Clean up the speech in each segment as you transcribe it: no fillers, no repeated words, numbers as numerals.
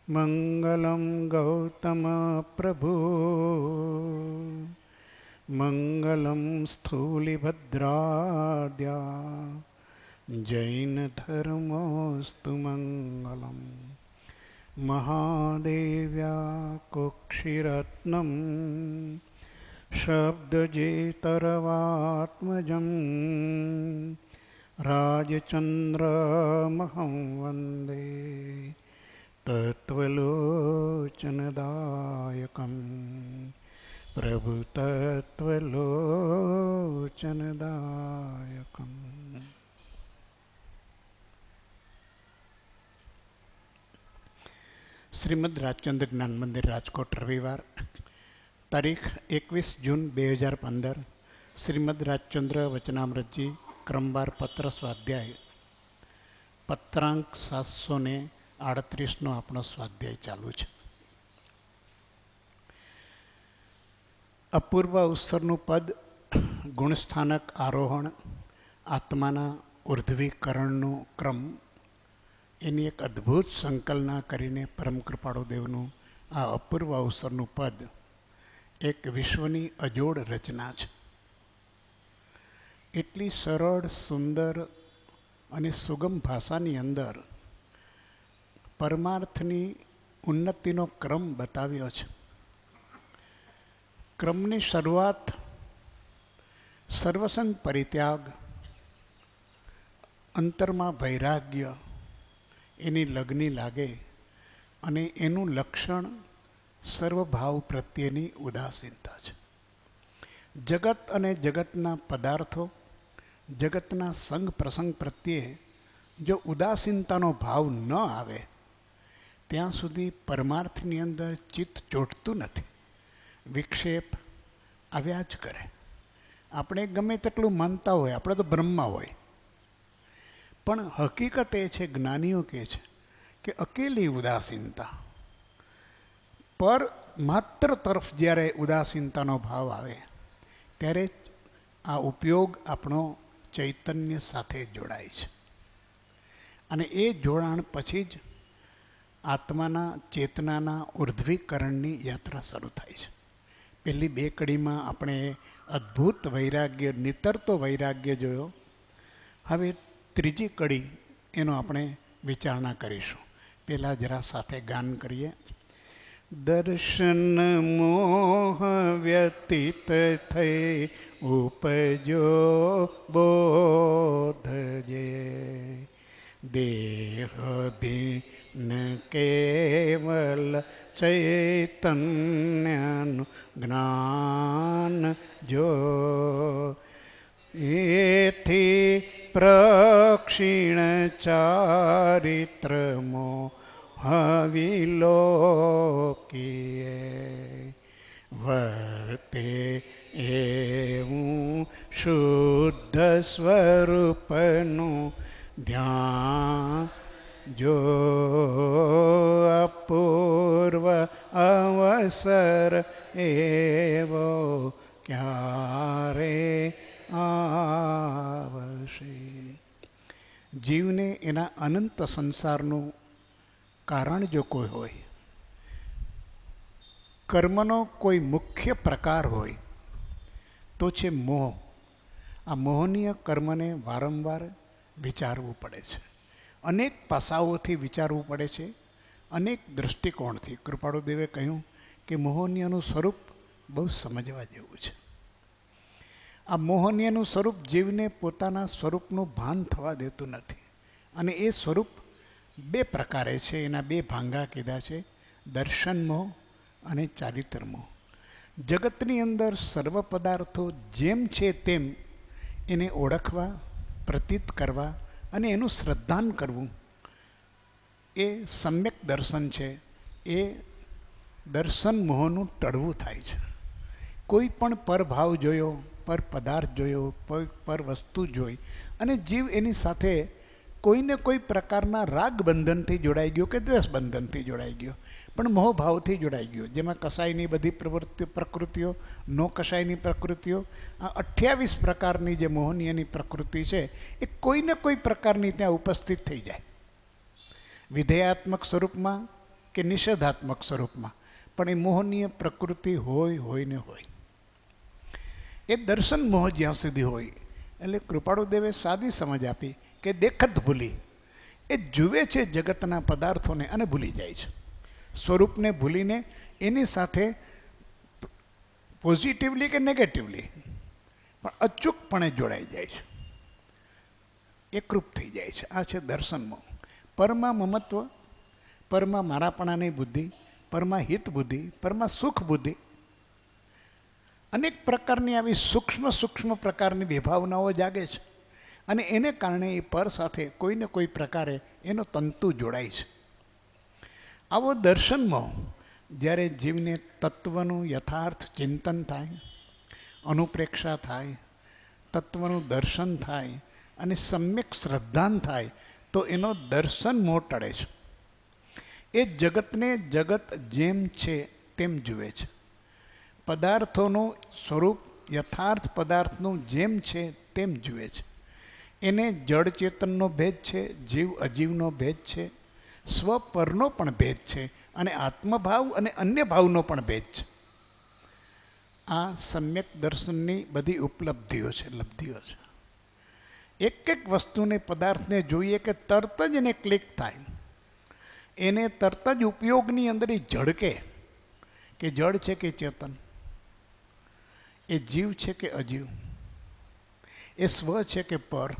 मङ्गलं गौतम प्रभु मङ्गलं स्थूलिभद्राद्या जैनधर्मोऽस्तु मङ्गलं महादेव्या कुक्षिरत्नं शब्दजेतरवात्मजं राजचन्द्रमहं वन्दे तत्त्वलोचनदायकं प्रभुतत्त्वलोचनदायकम्। શ્રીમદ રાજચંદ્ર જ્ઞાન મંદિર રાજકોટ, રવિવાર તારીખ 21 જૂન 2015. શ્રીમદ રાજચંદ્ર વચનામૃતજી ક્રમવાર પત્ર સ્વાધ્યાય પત્રાંક 738નો આપણો સ્વાધ્યાય ચાલુ છે. અપૂર્વ અવસરનું પદ ગુણસ્થાનક આરોહણ, આત્માના ઉર્ધ્વીકરણનો ક્રમ, એની એક અદ્ભુત સંકલના કરીને પરમ કૃપાળુ દેવનું આ અપૂર્વ અવસરનું પદ એક વિશ્વની અજોડ રચના છે. એટલી સરળ, સુંદર અને સુગમ ભાષાની અંદર પરમાર્થની ઉન્નતિનો ક્રમ બતાવ્યો છે. ક્રમની શરૂઆત સર્વસંગ પરિત્યાગ, અંતરમાં વૈરાગ્ય, એની લગ્ની લાગે અને એનું લક્ષણ સર્વભાવ પ્રત્યેની ઉદાસીનતા છે. જગત અને જગતના પદાર્થો, જગતના સંગ પ્રસંગ પ્રત્યે જો ઉદાસીનતાનો ભાવ ન આવે ત્યાં સુધી પરમાર્થની અંદર ચિત્ત ચોંટતું નથી. વિક્ષેપ આવ્યા જ કરે. આપણે ગમે તેટલું માનતા હોય, આપણે તો બ્રહ્મા હોય, પણ હકીકત એ છે, જ્ઞાનીઓ કહે છે કે અકેલી ઉદાસીનતા પર માત્ર તરફ જ્યારે ઉદાસીનતાનો ભાવ આવે ત્યારે આ ઉપયોગ આપણો ચૈતન્ય સાથે જોડાય છે. અને એ જોડાણ પછી જ આત્માના ચેતનાના ઉર્ધ્વીકરણની યાત્રા શરૂ થાય છે. પહેલી બે કડીમાં આપણે અદ્ભુત વૈરાગ્ય, નિતરતો વૈરાગ્ય જોયો. હવે ત્રીજી કડી એનો આપણે વિચારણા કરીશું. પહેલાં જરા સાથે ગાન કરીએ. દર્શન મોહ વ્યતીત થઈ ઉપજો બોધજે, દેહ ભિન્ન કેવલ ચૈતન્યનું જ્ઞાન જો, એથી પ્રક્ષીણ ચારિત્રમો હવિલોકીએ, વર્તે એવું શુદ્ધ સ્વરૂપનું ધ્યાન જો, અપૂર્વ અવસર એવો ક્યારે આવશે. જીવને એના અનંત સંસારનું કારણ જો કોઈ હોય, કર્મનો કોઈ મુખ્ય પ્રકાર હોય તો છે મોહ. આ મોહનીય કર્મને વારંવાર વિચારવું પડે છે. અનેક પાસાઓથી વિચારવું પડે છે, અનેક દૃષ્ટિકોણથી. કૃપાળુદેવે કહ્યું કે મોહનીયનું સ્વરૂપ બહુ સમજવા જેવું છે. આ મોહનીયનું સ્વરૂપ જીવને પોતાના સ્વરૂપનું ભાન થવા દેતું નથી. અને એ સ્વરૂપ બે પ્રકારે છે. એના બે ભાંગા કીધા છે, દર્શન મોહ અને ચારિત્ર મોહ. જગતની અંદર સર્વ પદાર્થો જેમ છે તેમ એને ઓળખવા, પ્રતીત કરવા અને એનું શ્રદ્ધાન કરવું, એ સમ્યક દર્શન છે. એ દર્શન મોહનું ટળવું થાય છે. કોઈ પણ પરભાવ જોયો, પર પદાર્થ જોયો, પર વસ્તુ જોઈ અને જીવ એની સાથે કોઈને કોઈ પ્રકારના રાગ બંધનથી જોડાઈ ગયો કે દ્વેષ બંધનથી જોડાઈ ગયો, પણ મોહભાવથી જોડાઈ ગયો. જેમાં કસાયની બધી પ્રકૃતિઓ, નો કસાયની પ્રકૃતિઓ, આ 28 પ્રકારની જે મોહનીયની પ્રકૃતિ છે એ કોઈને કોઈ પ્રકારની ત્યાં ઉપસ્થિત થઈ જાય. વિધેયાત્મક સ્વરૂપમાં કે નિષેધાત્મક સ્વરૂપમાં, પણ એ મોહનીય પ્રકૃતિ હોય ને હોય. એ દર્શન મોહ જ્યાં સુધી હોય, એટલે કૃપાળુદેવે સાદી સમજ આપી કે દેખત ભૂલી, એ જુએ છે જગતના પદાર્થોને અને ભૂલી જાય છે. સ્વરૂપને ભૂલીને એની સાથે પોઝિટિવલી કે નેગેટિવલી પણ અચૂકપણે જોડાઈ જાય છે, એકરૂપ થઈ જાય છે. આ છે દર્શનમાં. પરમાં મમત્વ, પરમાં મારાપણાની બુદ્ધિ, પરમાં હિત બુદ્ધિ, પરમાં સુખ બુદ્ધિ, અનેક પ્રકારની આવી સૂક્ષ્મ પ્રકારની વિભાવનાઓ જાગે છે અને એને કારણે એ પર સાથે કોઈને કોઈ પ્રકારે એનો તંતુ જોડાય છે. આવો દર્શનમાં જ્યારે જીવને તત્વનું યથાર્થ ચિંતન થાય, અનુપ્રેક્ષા થાય, તત્વનું દર્શન થાય અને સમ્યક શ્રદ્ધાન થાય, તો એનો દર્શન મોહ ટળે છે. એ જગતને જગત જેમ છે તેમ જુએ છે. પદાર્થોનું સ્વરૂપ યથાર્થ પદાર્થનું જેમ છે તેમ જુએ છે. એને જડ ચેતનનો ભેદ છે, જીવ અજીવનો ભેદ છે, સ્વ પરનો પણ ભેદ છે અને આત્મભાવ અને અન્ય ભાવનો પણ ભેદ છે. આ સમ્યક દર્શનની બધી ઉપલબ્ધિઓ છે, લબ્ધિઓ છે. એક વસ્તુને પદાર્થને જોઈએ કે તરત જ એને ક્લિક થાય, એને તરત જ ઉપયોગની અંદર એ ઝળકે કે જડ છે કે ચેતન, એ જીવ છે કે અજીવ, એ સ્વ છે કે પર.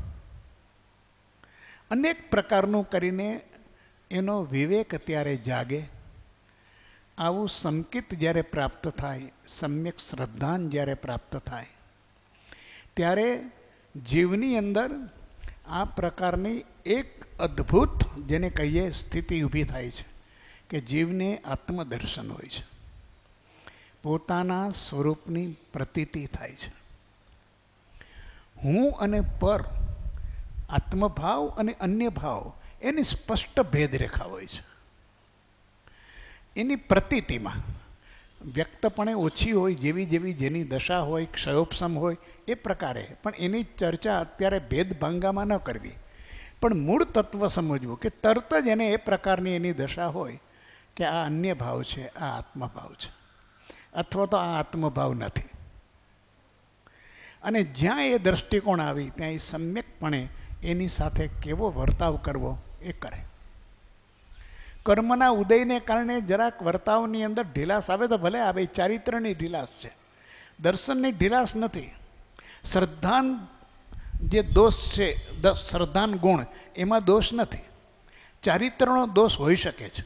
અનેક પ્રકારનું કરીને એનો વિવેક ત્યારે જાગે. આવું સંકિત જ્યારે પ્રાપ્ત થાય, સમ્યક શ્રદ્ધાન જ્યારે પ્રાપ્ત થાય, ત્યારે જીવની અંદર આ પ્રકારની એક અદ્ભુત, જેને કહીએ સ્થિતિ ઊભી થાય છે કે જીવને આત્મદર્શન હોય છે, પોતાના સ્વરૂપની પ્રતીતિ થાય છે. હું અને પર, આત્મભાવ અને અન્ય ભાવ, એની સ્પષ્ટ ભેદરેખા હોય છે. એની પ્રતીતિમાં વ્યક્તપણે ઓછી હોય, જેવી જેની દશા હોય, ક્ષયોપશમ હોય એ પ્રકારે, પણ એની ચર્ચા અત્યારે ભેદભાંગામાં ન કરવી, પણ મૂળ તત્વ સમજવું કે તરત જ એને એ પ્રકારની એની દશા હોય કે આ અન્ય ભાવ છે, આ આત્મભાવ છે, અથવા તો આ આત્મભાવ નથી. અને જ્યાં એ દ્રષ્ટિકોણ આવી ત્યાં એ સમ્યકપણે એની સાથે કેવો વર્તાવ કરવો એ કરે. કર્મના ઉદયને કારણે જરાક વર્તાવની અંદર ઢીલાસ આવે તો ભલે આવે, ચારિત્રની ઢીલાસ છે, દર્શનની ઢીલાસ નથી. શ્રદ્ધાન જે દોષ છે, શ્રદ્ધાન ગુણ, એમાં દોષ નથી, ચારિત્રનો દોષ હોઈ શકે છે.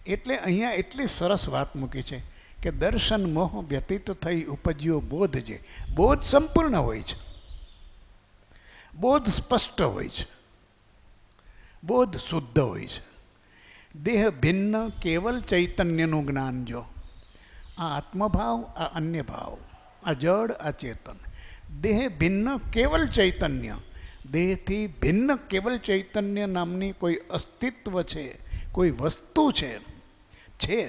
એટલે અહીંયા એટલી સરસ વાત મૂકી છે કે દર્શન મોહ વ્યતીત થઈ ઉપજ્યો બોધ છે. બોધ સંપૂર્ણ હોય છે, બોધ સ્પષ્ટ હોય છે, બોધ શુદ્ધ હોય છે. દેહ ભિન્ન કેવલ ચૈતન્યનું જ્ઞાન. જો આ આત્મભાવ, આ અન્ય ભાવ, આ જડ, આ ચેતન, દેહ ભિન્ન કેવલ ચૈતન્ય, દેહથી ભિન્ન કેવલ ચૈતન્ય નામની કોઈ અસ્તિત્વ છે, કોઈ વસ્તુ છે,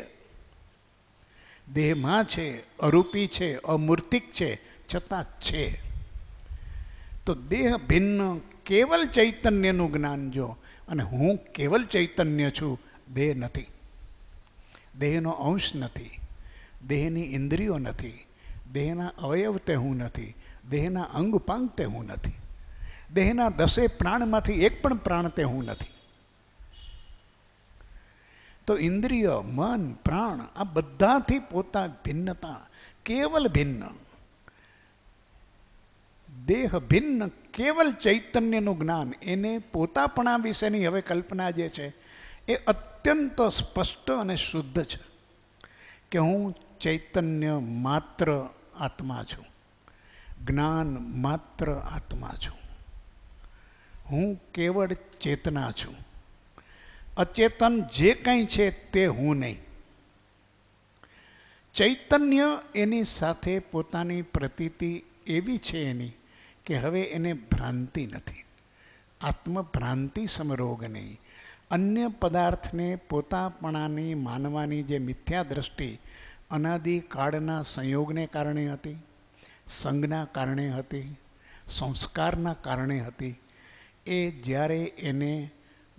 દેહમાં છે, અરૂપી છે, અમૂર્તિક છે, છતાં છે. તો દેહ ભિન્ન કેવલ ચૈતન્યનું જ્ઞાન જો, અને હું કેવલ ચૈતન્ય છું, દેહ નથી, દેહનો અંશ નથી, દેહની ઇન્દ્રિયો નથી, દેહના અવયવ તે હું નથી, દેહના અંગ પાંગ તે હું નથી, દેહના 10 પ્રાણમાંથી એક પણ પ્રાણ તે હું નથી. તો ઇન્દ્રિય, મન, પ્રાણ આ બધાથી પોતા ભિન્નતા, કેવલ ભિન્ન, દેહ ભિન્ન કેવલ ચૈતન્યનું જ્ઞાન, એને પોતાપણા વિશેની હવે કલ્પના જે છે એ અત્યંત સ્પષ્ટ અને શુદ્ધ છે કે હું ચૈતન્ય માત્ર આત્મા છું, જ્ઞાન માત્ર આત્મા છું, હું કેવળ ચેતના છું, અચેતન જે કંઈ છે તે હું નહીં. ચૈતન્ય એની સાથે પોતાની પ્રતીતિ એવી છે એની કે હવે એને ભ્રાંતિ નથી, આત્મભ્રાંતિ સમરોગ નહીં. અન્ય પદાર્થને પોતાપણાની માનવાની જે મિથ્યા દ્રષ્ટિ અનાદિકાળના સંયોગને કારણે હતી, સંગના કારણે હતી, સંસ્કારના કારણે હતી, એ જ્યારે એને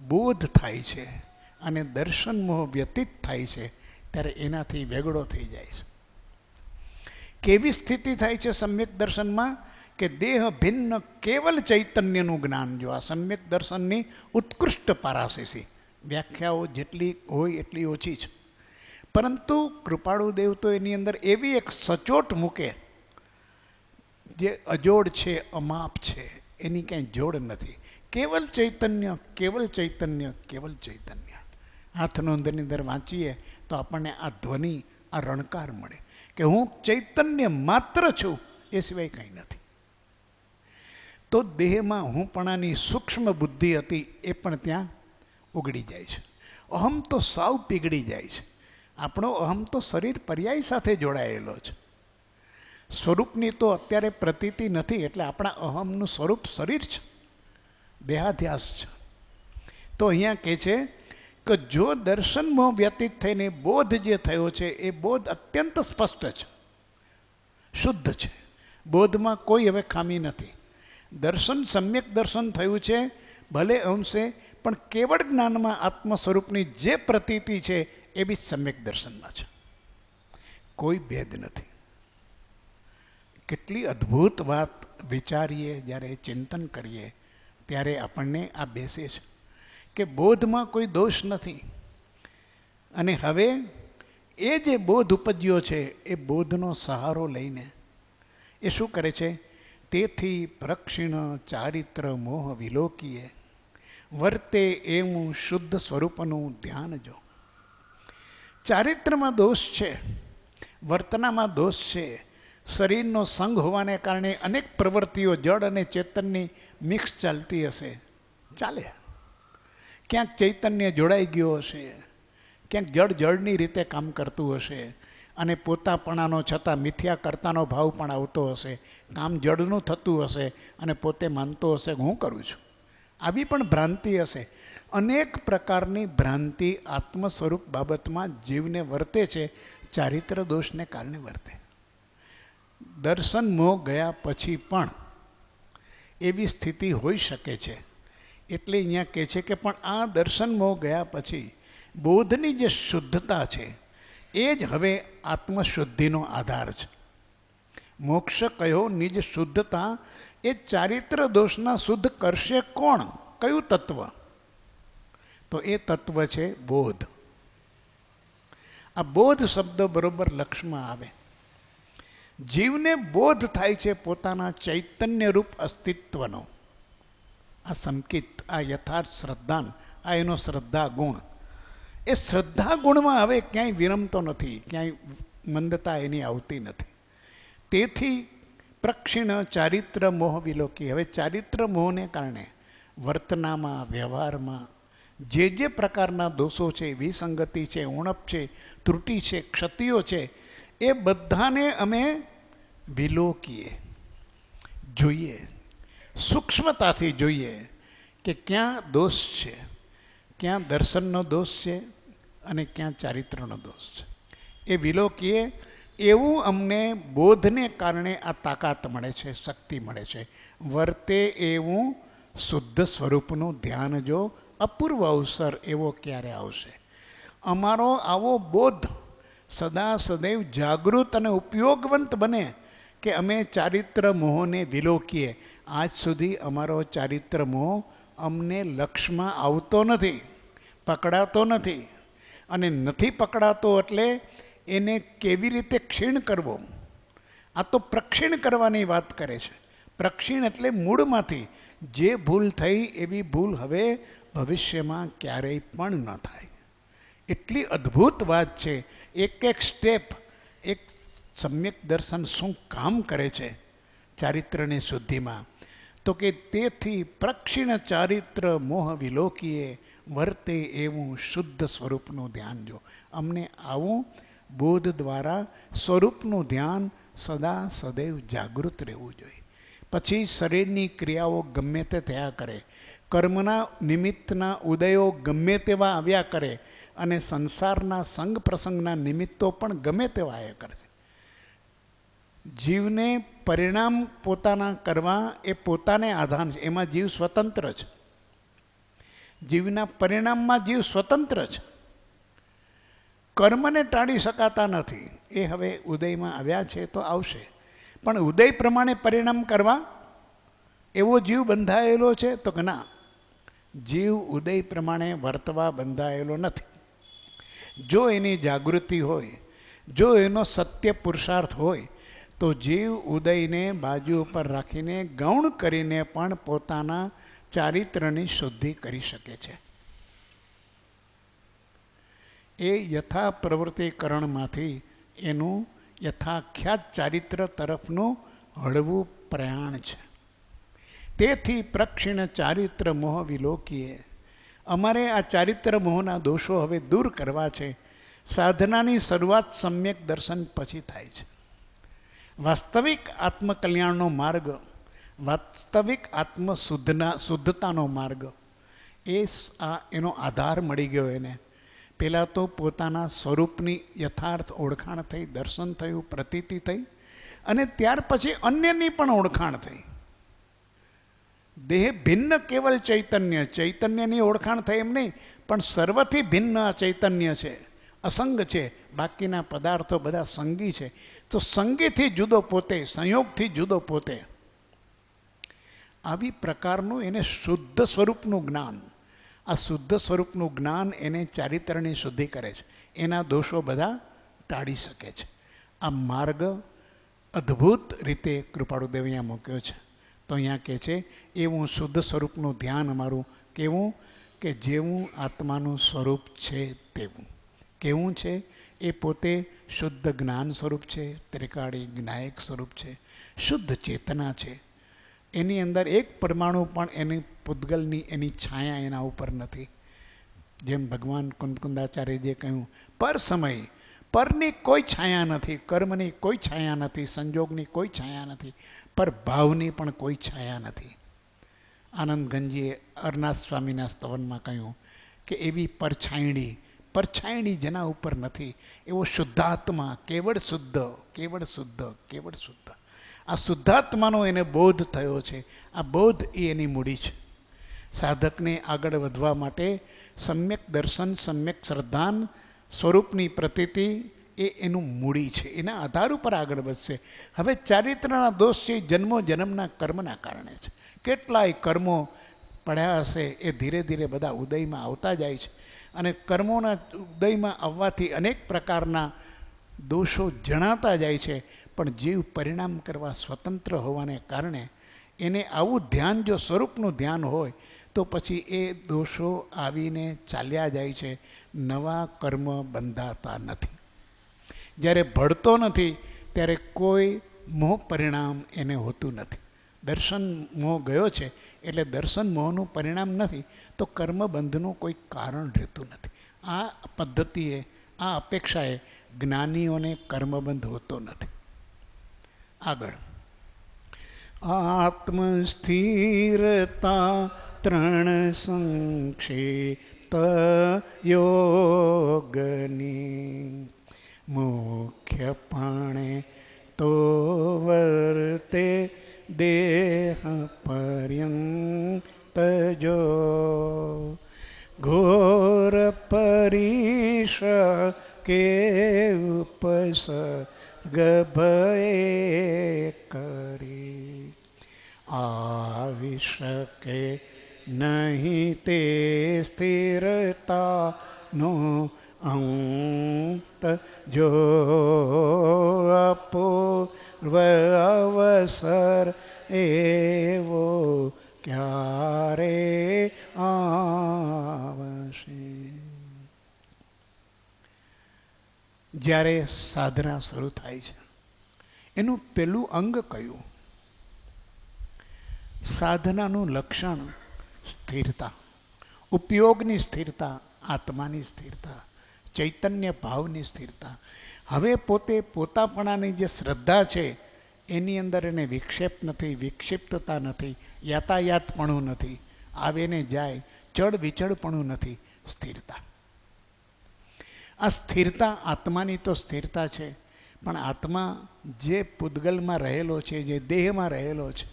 બોધ થાય છે અને દર્શન મોહ વ્યતીત થાય છે ત્યારે એનાથી વેગળો થઈ જાય છે. કેવી સ્થિતિ થાય છે સમ્યક દર્શનમાં? કે દેહ ભિન્ન કેવલ ચૈતન્યનું જ્ઞાન. જો આ સમ્યક દર્શનની ઉત્કૃષ્ટ પારાશીસી, વ્યાખ્યાઓ જેટલી હોય એટલી ઓછી છે, પરંતુ કૃપાળુ દેવ તો એની અંદર એવી એક સચોટ મૂકે જે અજોડ છે, અમાપ છે, એની ક્યાંય જોડ નથી. કેવલ ચૈતન્ય, કેવલ ચૈતન્ય, કેવલ ચૈતન્ય. હાથ નોંધની અંદર વાંચીએ તો આપણને આ ધ્વનિ, આ રણકાર મળે કે હું ચૈતન્ય માત્ર છું, એ સિવાય કંઈ નથી. તો દેહમાં હુંપણાની સૂક્ષ્મ બુદ્ધિ હતી એ પણ ત્યાં ઉગડી જાય છે. અહમ તો સાવ પીગળી જાય છે. આપણો અહમ તો શરીર પર્યાય સાથે જોડાયેલો છે. સ્વરૂપની તો અત્યારે પ્રતીતિ નથી, એટલે આપણા અહમનું સ્વરૂપ શરીર છે, દેહાધ્યાસ છે. તો અહીંયા કહે છે કે જો દર્શન મોહ વ્યતીત થઈને બોધ જે થયો છે એ બોધ અત્યંત સ્પષ્ટ છે, શુદ્ધ છે. બોધમાં કોઈ હવે ખામી નથી. દર્શન સમ્યક દર્શન થયું છે, ભલે અંશે, પણ કેવળ જ્ઞાનમાં આત્મ સ્વરૂપની જે પ્રતીતિ છે એ બી સમ્યક દર્શનમાં છે. કોઈ ભેદ નથી. કેટલી અદ્ભુત વાત વિચારીએ, જ્યારે ચિંતન કરીએ ત્યારે આપણને આ બેસે છે કે બોધમાં કોઈ દોષ નથી. અને હવે એ જે બોધ ઉપજ્યો છે એ બોધનો સહારો લઈને એ શું કરે છે? તેથી પ્રક્ષિણ ચારિત્ર મોહ વિલોકીએ, વર્તે એવું શુદ્ધ સ્વરૂપનું ધ્યાન જો. ચારિત્રમાં દોષ છે, વર્તનામાં દોષ છે. શરીરનો સંગ હોવાને કારણે અનેક પ્રવૃત્તિઓ જડ અને ચેતનની મિક્સ ચાલતી હશે, ચાલે. ક્યાંક ચૈતન્ય જોડાઈ ગયો હશે, ક્યાંક જડ જળની રીતે કામ કરતું હશે, અને પોતાપણાનો છતાં મિથ્યા કરતાનો ભાવ પણ આવતો હશે. કામ જડનું થતું હશે અને પોતે માનતો હશે કે હું કરું છું. આવી પણ ભ્રાંતિ હશે. અનેક પ્રકારની ભ્રાંતિ આત્મ સ્વરૂપ બાબતમાં જીવને વર્તે છે, ચારિત્ર દોષને કારણે વર્તે. દર્શન મોહ ગયા પછી પણ એવી સ્થિતિ હોઈ શકે છે. એટલે અહીંયા કહે છે કે પણ આ દર્શન મોહ ગયા પછી બોધની જે શુદ્ધતા છે એ જ હવે આત્મશુદ્ધિનો આધાર છે. મોક્ષ કયો નિજ શુદ્ધતા, એ ચારિત્ર દોષના શુદ્ધ કરશે કોણ? કયું તત્વ? તો એ તત્વ છે બોધ. આ બોધ શબ્દ બરોબર લક્ષમાં આવે. જીવને બોધ થાય છે પોતાના ચૈતન્ય રૂપ અસ્તિત્વનો. આ સંકિત, આ યથાર્થ શ્રદ્ધાન, આ એનો શ્રદ્ધા ગુણ. એ શ્રદ્ધા ગુણમાં હવે ક્યાંય વિરમતો નથી, ક્યાંય મંદતા એની આવતી નથી. તેથી પ્રક્ષિણ ચારિત્ર મોહ વિલોકી. હવે ચારિત્ર મોહને કારણે વર્તનામાં, વ્યવહારમાં જે જે પ્રકારના દોષો છે, વિસંગતિ છે, ઉણપ છે, ત્રુટિ છે, ક્ષતિઓ છે, એ બધાને અમે વિલોકીએ, જોઈએ, સૂક્ષ્મતાથી જોઈએ કે ક્યાં દોષ છે, ક્યાં દર્શનનો દોષ છે અને ક્યાં ચારિત્રનો દોષ છે. એ વિલોકીએ. એવું અમને બોધને કારણે આ તાકાત મળે છે, શક્તિ મળે છે. વર્તે એવું શુદ્ધ સ્વરૂપનું ધ્યાન જો, અપૂર્વ અવસર એવો ક્યારે આવશે? અમારો આવો બોધ સદા સદૈવ જાગૃત અને ઉપયોગવંત બને કે અમે ચારિત્ર મોહને વિલોકીએ. આજ સુધી અમારો ચારિત્ર મોહ અમને લક્ષમાં આવતો નથી, પકડાતો નથી. અને નથી પકડાતો એટલે એને કેવી રીતે ક્ષીણ કરવો? આ તો પ્રક્ષીણ કરવાની વાત કરે છે. પ્રક્ષીણ એટલે મૂળમાંથી જે ભૂલ થઈ એવી ભૂલ હવે ભવિષ્યમાં ક્યારેય પણ ન થાય. એટલી અદ્ભુત વાત છે. એક એક સ્ટેપ, એક સમ્યક દર્શન શું કામ કરે છે ચારિત્રની શુદ્ધિમાં? તો કે તેથી પ્રક્ષિણ ચારિત્ર મોહ વિલોકીએ, વર્તે એવું શુદ્ધ સ્વરૂપનું ધ્યાન જો. અમને આવું બોધ દ્વારા સ્વરૂપનું ધ્યાન સદા સદૈવ જાગૃત રહેવું જોઈએ. પછી શરીરની ક્રિયાઓ ગમે તે થયા કરે, કર્મના નિમિત્તના ઉદયો ગમે તેવા આવ્યા કરે, અને સંસારના સંગ પ્રસંગના નિમિત્તો પણ ગમે તેવા આવ્યા કરે છે. જીવને પરિણામ પોતાના કરવા એ પોતાને આધાર છે, એમાં જીવ સ્વતંત્ર છે. જીવના પરિણામમાં જીવ સ્વતંત્ર છે. કર્મને ટાળી શકાતા નથી. એ હવે ઉદયમાં આવ્યા છે તો આવશે, પણ ઉદય પ્રમાણે પરિણામ કરવા એવો જીવ બંધાયેલો છે તો કે ના, જીવ ઉદય પ્રમાણે વર્તવા બંધાયેલો નથી. જો એની જાગૃતિ હોય, જો એનો સત્ય પુરુષાર્થ હોય, તો જીવ ઉદયને બાજુ ઉપર રાખીને ગૌણ કરીને પણ પોતાના ચારિત્રની શુદ્ધિ કરી શકે છે. એ યથા પ્રવૃત્તિકરણમાંથી એનું યથાખ્યાત ચારિત્ર તરફનું હળવું પ્રયાણ છે. તેથી પ્રક્ષીણ ચારિત્ર મોહ વિલોકીએ. અમારે આ ચારિત્ર મોહના દોષો હવે દૂર કરવા છે. સાધનાની શરૂઆત સમ્યક દર્શન પછી થાય છે. વાસ્તવિક આત્મકલ્યાણનો માર્ગ, વાસ્તવિક શુદ્ધતાનો માર્ગ, એનો આધાર મળી ગયો એને. પહેલાં તો પોતાના સ્વરૂપની યથાર્થ ઓળખાણ થઈ, દર્શન થયું, પ્રતીતિ થઈ, અને ત્યાર પછી અન્યની પણ ઓળખાણ થઈ. દેહ ભિન્ન કેવલ ચૈતન્ય, ચૈતન્યની ઓળખાણ થઈ એમ નહીં, પણ સર્વથી ભિન્ન આ ચૈતન્ય છે, અસંગ છે. બાકીના પદાર્થો બધા સંગી છે. તો સંગીથી જુદો પોતે, સંયોગથી જુદો પોતે. આવી પ્રકારનું એને શુદ્ધ સ્વરૂપનું જ્ઞાન, આ શુદ્ધ સ્વરૂપનું જ્ઞાન એને ચારિત્રની શુદ્ધિ કરે છે. એના દોષો બધા ટાળી શકે છે. આ માર્ગ અદ્ભુત રીતે કૃપાળુદેવ અહીંયા મૂક્યો છે. તો અહીંયા કહે છે એવું શુદ્ધ સ્વરૂપનું ધ્યાન અમારું કેવું, કે જેવું આત્માનું સ્વરૂપ છે તેવું. કેવું છે? એ પોતે શુદ્ધ જ્ઞાન સ્વરૂપ છે, ત્રિકાળી જ્ઞાયક સ્વરૂપ છે, શુદ્ધ ચેતના છે. એની અંદર એક પરમાણુ પણ એની પૂતગલની એની છાયા એના ઉપર નથી. જેમ ભગવાન કુંદકુંદાચાર્યજીએ કહ્યું, પર સમય, પરની કોઈ છાયા નથી, કર્મની કોઈ છાયા નથી, સંજોગની કોઈ છાયા નથી, પર ભાવની પણ કોઈ છાયા નથી. આનંદ ગંજીએ અરનાથ સ્વામીના સ્તવનમાં કહ્યું કે એવી પરછાયણી જેના ઉપર નથી, એવો શુદ્ધાત્મા, કેવળ શુદ્ધ, કેવળ શુદ્ધ, કેવળ શુદ્ધ. આ શુદ્ધાત્માનો એને બોધ થયો છે. આ બોધ એ એની મૂડી છે. સાધકને આગળ વધવા માટે સમ્યક દર્શન, સમ્યક શ્રદ્ધાન, સ્વરૂપની પ્રતીતિ એ એનું મૂડી છે. એના આધાર ઉપર આગળ વધશે. હવે ચારિત્રના દોષ છે જન્મો જન્મના કર્મના કારણે છે. કેટલાય કર્મો પડ્યા હશે એ ધીરે ધીરે બધા ઉદયમાં આવતા જાય છે. અને કર્મોના ઉદયમાં આવવાથી અનેક પ્રકારના દોષો જણાતા જાય છે. પણ જીવ પરિણામ કરવા સ્વતંત્ર હોવાને કારણે એને આવું ધ્યાન, જો સ્વરૂપનું ધ્યાન હોય તો પછી એ દોષો આવીને ચાલ્યા જાય છે. નવા કર્મ બંધાતા નથી. જ્યારે ભળતો નથી ત્યારે કોઈ મોહ પરિણામ એને હોતું નથી. દર્શન મોહ ગયો છે એટલે દર્શન મોહનું પરિણામ નથી, તો કર્મબંધનું કોઈ કારણ રહેતું નથી. આ પદ્ધતિએ, આ અપેક્ષાએ જ્ઞાનીઓને કર્મબંધ હોતો નથી. આગળ આત્મસ્થિરતા ત્રણ સંક્ષિપ્ત યોગની મુખ્યપણે તો વર્તે દેહ પર્યંત જો ઘોર પરીશ કે ઉપસ ગભયે કરી આવી શકે નહીં તે સ્થિરતાનો અંત જો અપૂર્વ અવસર એવો ક્યારે આવશે. જ્યારે સાધના શરૂ થાય છે એનું પહેલું અંગ કયું? સાધનાનું લક્ષણ સ્થિરતા, ઉપયોગની સ્થિરતા, આત્માની સ્થિરતા, ચૈતન્ય ભાવની સ્થિરતા. હવે પોતે પોતાપણાની જે શ્રદ્ધા છે એની અંદર એને વિક્ષેપ નથી, વિક્ષિપ્તતા નથી, યાતાયાતપણું નથી, આવે ને જાય, ચડ વિચળપણું નથી, સ્થિરતા. આ સ્થિરતા આત્માની તો સ્થિરતા છે, પણ આત્મા જે પૂતગલમાં રહેલો છે, જે દેહમાં રહેલો છે,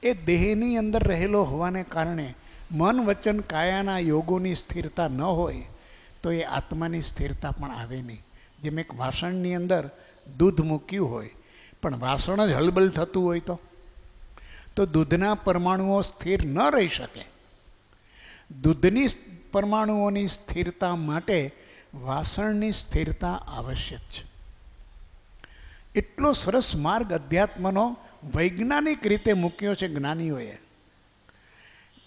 એ દેહની અંદર રહેલો હોવાને કારણે મન વચન કાયાના યોગોની સ્થિરતા ન હોય તો એ આત્માની સ્થિરતા પણ આવે નહીં. જેમ એક વાસણની અંદર દૂધ મૂક્યું હોય પણ વાસણ જ હલબલ થતું હોય તો દૂધના પરમાણુઓ સ્થિર ન રહી શકે. દૂધની પરમાણુઓની સ્થિરતા માટે વાસણની સ્થિરતા આવશ્યક છે. એટલો સરસ માર્ગ અધ્યાત્મનો વૈજ્ઞાનિક રીતે મૂક્યો છે જ્ઞાનીઓએ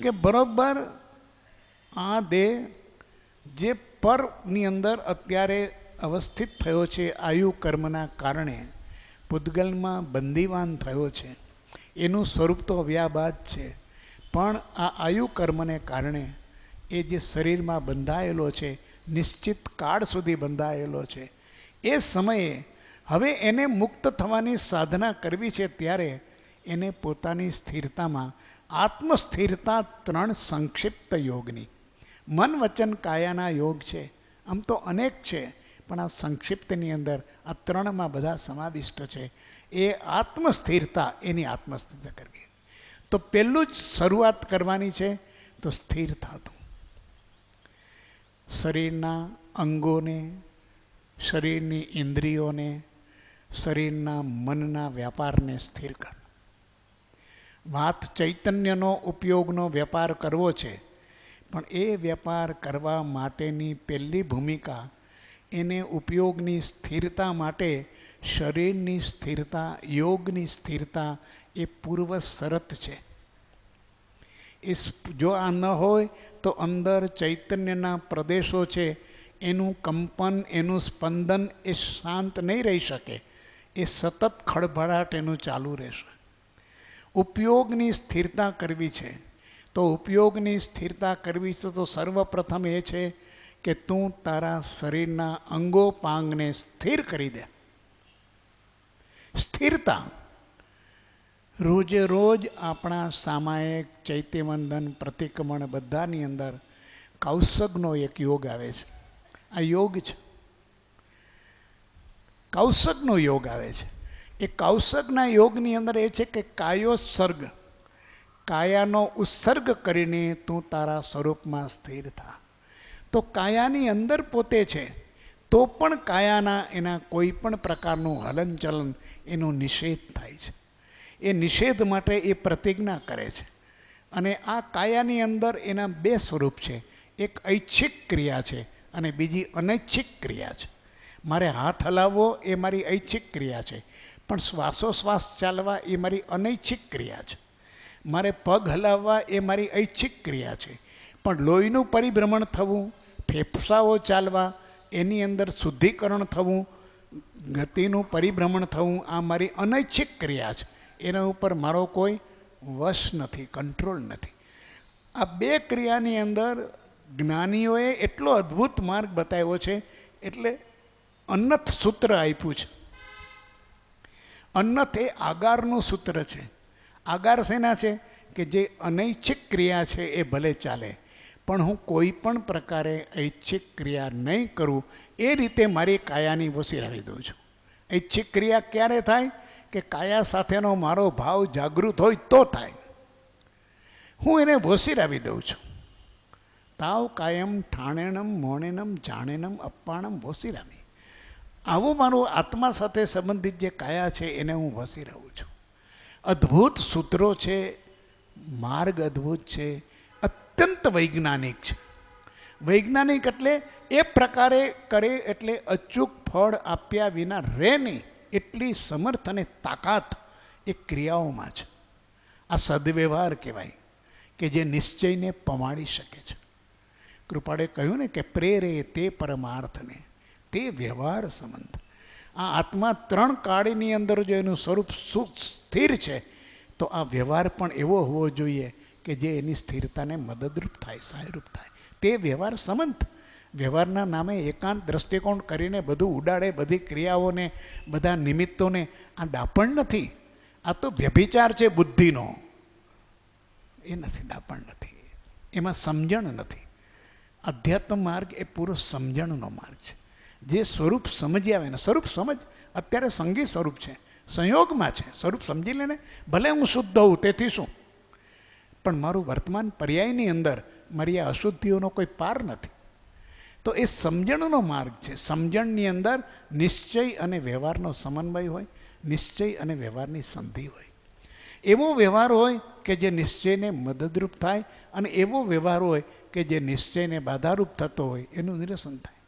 કે બરોબર આ દેહ જે પરની અંદર અત્યારે અવસ્થિત થયો છે આયુ કર્મના કારણે પૂતગલમાં બંદીવાન થયો છે. એનું સ્વરૂપ તો વ્યાબાદ છે, પણ આ આયુ કર્મને કારણે એ જે શરીરમાં બંધાયેલો છે, નિશ્ચિત કાળ સુધી બંધાયેલો છે, એ સમયે હવે એને મુક્ત થવાની સાધના કરવી છે. ત્યારે એને પોતાની સ્થિરતામાં આત્મસ્થિરતા 3 સંક્ષિપ્ત યોગની, મન વચન કાયાના યોગ છે. આમ તો અનેક છે, પણ આ સંક્ષિપ્તની અંદર આ 3માં બધા સમાવિષ્ટ છે. એ આત્મસ્થિરતા, એની આત્મસ્થિરતા કરવી. તો પહેલું જ શરૂઆત કરવાની છે તો સ્થિર થતું. શરીરના અંગોને, શરીરની ઇન્દ્રિયોને, શરીરના મનના વ્યાપારને સ્થિર કર. વાત ચૈતન્યનો ઉપયોગનો વેપાર કરવો છે, પણ એ વેપાર કરવા માટેની પહેલી ભૂમિકા, એને ઉપયોગની સ્થિરતા માટે શરીરની સ્થિરતા, યોગની સ્થિરતા એ પૂર્વ શરત છે. એ જો આ ન હોય તો અંદર ચૈતન્યના પ્રદેશો છે, એનું કંપન, એનું સ્પંદન એ શાંત નહીં રહી શકે. એ સતત ખળભળાટ એનું ચાલુ રહેશે. ઉપયોગની સ્થિરતા કરવી છે તો ઉપયોગની સ્થિરતા કરવી છે તો સર્વપ્રથમ એ છે કે તું તારા શરીરના અંગોપાંગને સ્થિર કરી દે. સ્થિરતા રોજે રોજ આપણા સામાયિક, ચૈત્યવંદન, પ્રતિક્રમણ બધાની અંદર કૌશગનો એક યોગ આવે છે. આ યોગ છે, કૌશગનો યોગ આવે છે. એ કૌશગના યોગની અંદર એ છે કે કાયોત્સર્ગ, કાયાનો ઉત્સર્ગ કરીને તું તારા સ્વરૂપમાં સ્થિર થા. તો કાયાની અંદર પોતે છે, તો પણ કાયાના એના કોઈ પણ પ્રકારનું હલનચલન, એનો નિષેધ થાય છે. એ નિષેધ માટે એ પ્રતિજ્ઞા કરે છે. અને આ કાયાની અંદર એના 2 સ્વરૂપ છે. એક ઐચ્છિક ક્રિયા છે અને બીજી અનૈચ્છિક ક્રિયા છે. મારે હાથ હલાવવો એ મારી ઐચ્છિક ક્રિયા છે, પણ શ્વાસોશ્વાસ ચાલવા એ મારી અનૈચ્છિક ક્રિયા છે. મારે પગ હલાવવા એ મારી ઐચ્છિક ક્રિયા છે, પણ લોહીનું પરિભ્રમણ થવું, ફેફસાઓ ચાલવા, એની અંદર શુદ્ધિકરણ થવું, ગતિનું પરિભ્રમણ થવું, આ મારી અનૈચ્છિક ક્રિયા છે. એના ઉપર મારો કોઈ વશ નથી, કંટ્રોલ નથી. આ 2 ક્રિયાની અંદર જ્ઞાનીઓએ એટલો અદ્ભુત માર્ગ બતાવ્યો છે. એટલે અન્નથ સૂત્ર આપ્યું છે. અન્નથ એ આગારનું સૂત્ર છે. આગાર શેના છે કે જે અનૈચ્છિક ક્રિયા છે એ ભલે ચાલે, પણ હું કોઈ પણ પ્રકારે ઐચ્છિક ક્રિયા નહીં કરું. એ રીતે મારી કાયાની વસીરાવી દઉં છું. ઐચ્છિક ક્રિયા ક્યારે થાય કે કાયા સાથેનો મારો ભાવ જાગૃત હોય તો થાય. હું એને વસીરાવી દઉં છું. તાવ કાયમ ઠાણેણમ મોણેનમ જાણેનમ અપ્પાણમ વસીરામી. આવું મારું આત્મા સાથે સંબંધિત જે કાયા છે એને હું વસીરાવું છું. અદ્ભુત સૂત્રો છે, માર્ગ અદ્ભુત છે, અત્યંત વૈજ્ઞાનિક છે. વૈજ્ઞાનિક એટલે એ પ્રકારે કરે એટલે અચૂક ફળ આપ્યા વિના રહે નહીં, એટલી સમર્થ અને તાકાત એ ક્રિયાઓમાં છે. આ સદવ્યવહાર કહેવાય કે જે નિશ્ચયને પમાડી શકે છે. કૃપાળે કહ્યું ને કે પ્રેરે તે પરમાર્થને, તે વ્યવહાર સંબંધ. આ આત્મા 3 કાળની અંદર જો એનું સ્વરૂપ સ્થિર છે તો આ વ્યવહાર પણ એવો હોવો જોઈએ કે જે એની સ્થિરતાને મદદરૂપ થાય, સહાયરૂપ થાય. તે વ્યવહાર સંબંધ. વ્યવહારના નામે એકાંત દ્રષ્ટિકોણ કરીને બધું ઉડાડે, બધી ક્રિયાઓને, બધા નિમિત્તોને. આ ડાપણ નથી, આ તો વ્યભિચાર છે બુદ્ધિનો. એ નથી, ડાપણ નથી, એમાં સમજણ નથી. અધ્યાત્મ માર્ગ એ પૂરો સમજણનો માર્ગ છે. જે સ્વરૂપ સમજી આવે ને, સ્વરૂપ સમજ અત્યારે સંગી સ્વરૂપ છે, સંયોગમાં છે. સ્વરૂપ સમજી લે ને, ભલે હું શુદ્ધ હોઉં તેથી શું, પણ મારું વર્તમાન પર્યાયની અંદર મારી આ અશુદ્ધિઓનો કોઈ પાર નથી. તો એ સમજણનો માર્ગ છે. સમજણની અંદર નિશ્ચય અને વ્યવહારનો સમન્વય હોય, નિશ્ચય અને વ્યવહારની સંધિ હોય. એવો વ્યવહાર હોય કે જે નિશ્ચયને મદદરૂપ થાય, અને એવો વ્યવહાર હોય કે જે નિશ્ચયને બાધારૂપ થતો હોય, એનું નિરસન થાય.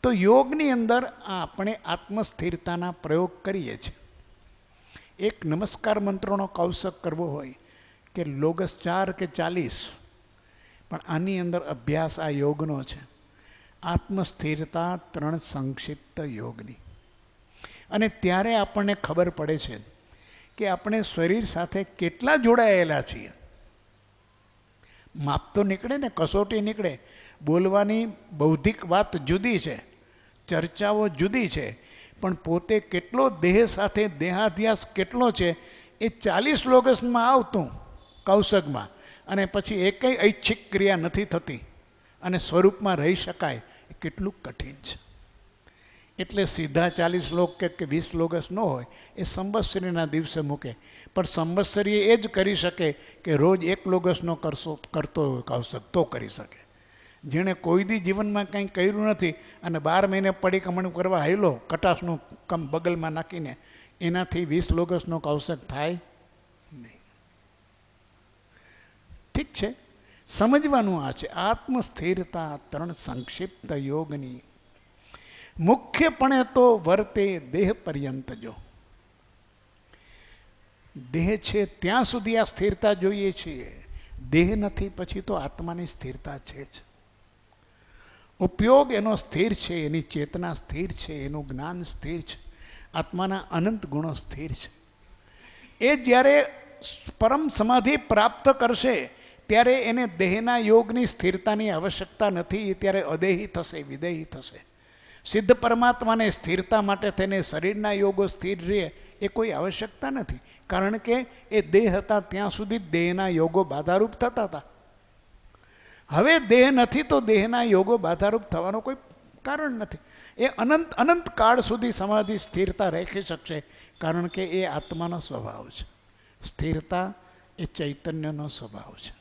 તો યોગની અંદર આપણે આત્મસ્થિરતાના પ્રયોગ કરીએ છીએ. એક નમસ્કાર મંત્રોનો કૌશક કરવો હોય કે લોગસ 4 કે 40, પણ આની અંદર અભ્યાસ આ યોગનો છે. આત્મસ્થિરતા 3 સંક્ષિપ્ત યોગની. અને ત્યારે આપણને ખબર પડે છે કે આપણે શરીર સાથે કેટલા જોડાયેલા છીએ. માપ તો નીકળે ને, કસોટી નીકળે. બોલવાની બૌદ્ધિક વાત જુદી છે, ચર્ચાઓ જુદી છે, પણ પોતે કેટલો દેહ સાથે દેહાધ્યાસ કેટલો છે એ 40 શ્લોકમાં આવતું કૌશકમાં, અને પછી એકેય ઐચ્છિક ક્રિયા નથી થતી અને સ્વરૂપમાં રહી શકાય, એ કેટલું કઠિન છે. એટલે સીધા 40 શ્લોક કે 20 શ્લોકસ ન હોય, એ સંવત્સરીના દિવસે મૂકે. પણ સંવત્સરી એ જ કરી શકે કે રોજ 1 લોગસનો કરતો હોય કૌશક, તો કરી શકે. જેણે કોઈ દી જીવનમાં કંઈ કર્યું નથી અને 12 મહિને પડી કમણ કરવા હાયલો કટાશનું કમ બગલમાં નાખીને, એનાથી 20 લોગસનો કૌશક થાય નહીં. ઠીક છે, સમજવાનું આ છે. આત્મસ્થિરતા 3 સંક્ષિપ્ત યોગની. મુખ્યપણે તો વર્તે દેહ પર્યંત. જો દેહ છે ત્યાં સુધી આ સ્થિરતા જોઈએ છીએ. દેહ નથી પછી તો આત્માની સ્થિરતા છે જ. ઉપયોગ એનો સ્થિર છે, એની ચેતના સ્થિર છે, એનું જ્ઞાન સ્થિર છે, આત્માના અનંત ગુણો સ્થિર છે. એ જ્યારે પરમ સમાધિ પ્રાપ્ત કરશે ત્યારે એને દેહના યોગની સ્થિરતાની આવશ્યકતા નથી. ત્યારે અદેહી થશે, વિદેહી થશે. સિદ્ધ પરમાત્માને સ્થિરતા માટે થઈને શરીરના યોગો સ્થિર રહે એ કોઈ આવશ્યકતા નથી. કારણ કે એ દેહ હતા ત્યાં સુધી દેહના યોગો બાધારૂપ થતા હતા. હવે દેહ નથી તો દેહના યોગો બાધારૂપ થવાનો કોઈ કારણ નથી. એ અનંત અનંત કાળ સુધી સમાધિ સ્થિરતા રાખી શકશે, કારણ કે એ આત્માનો સ્વભાવ છે. સ્થિરતા એ ચૈતન્યનો સ્વભાવ છે.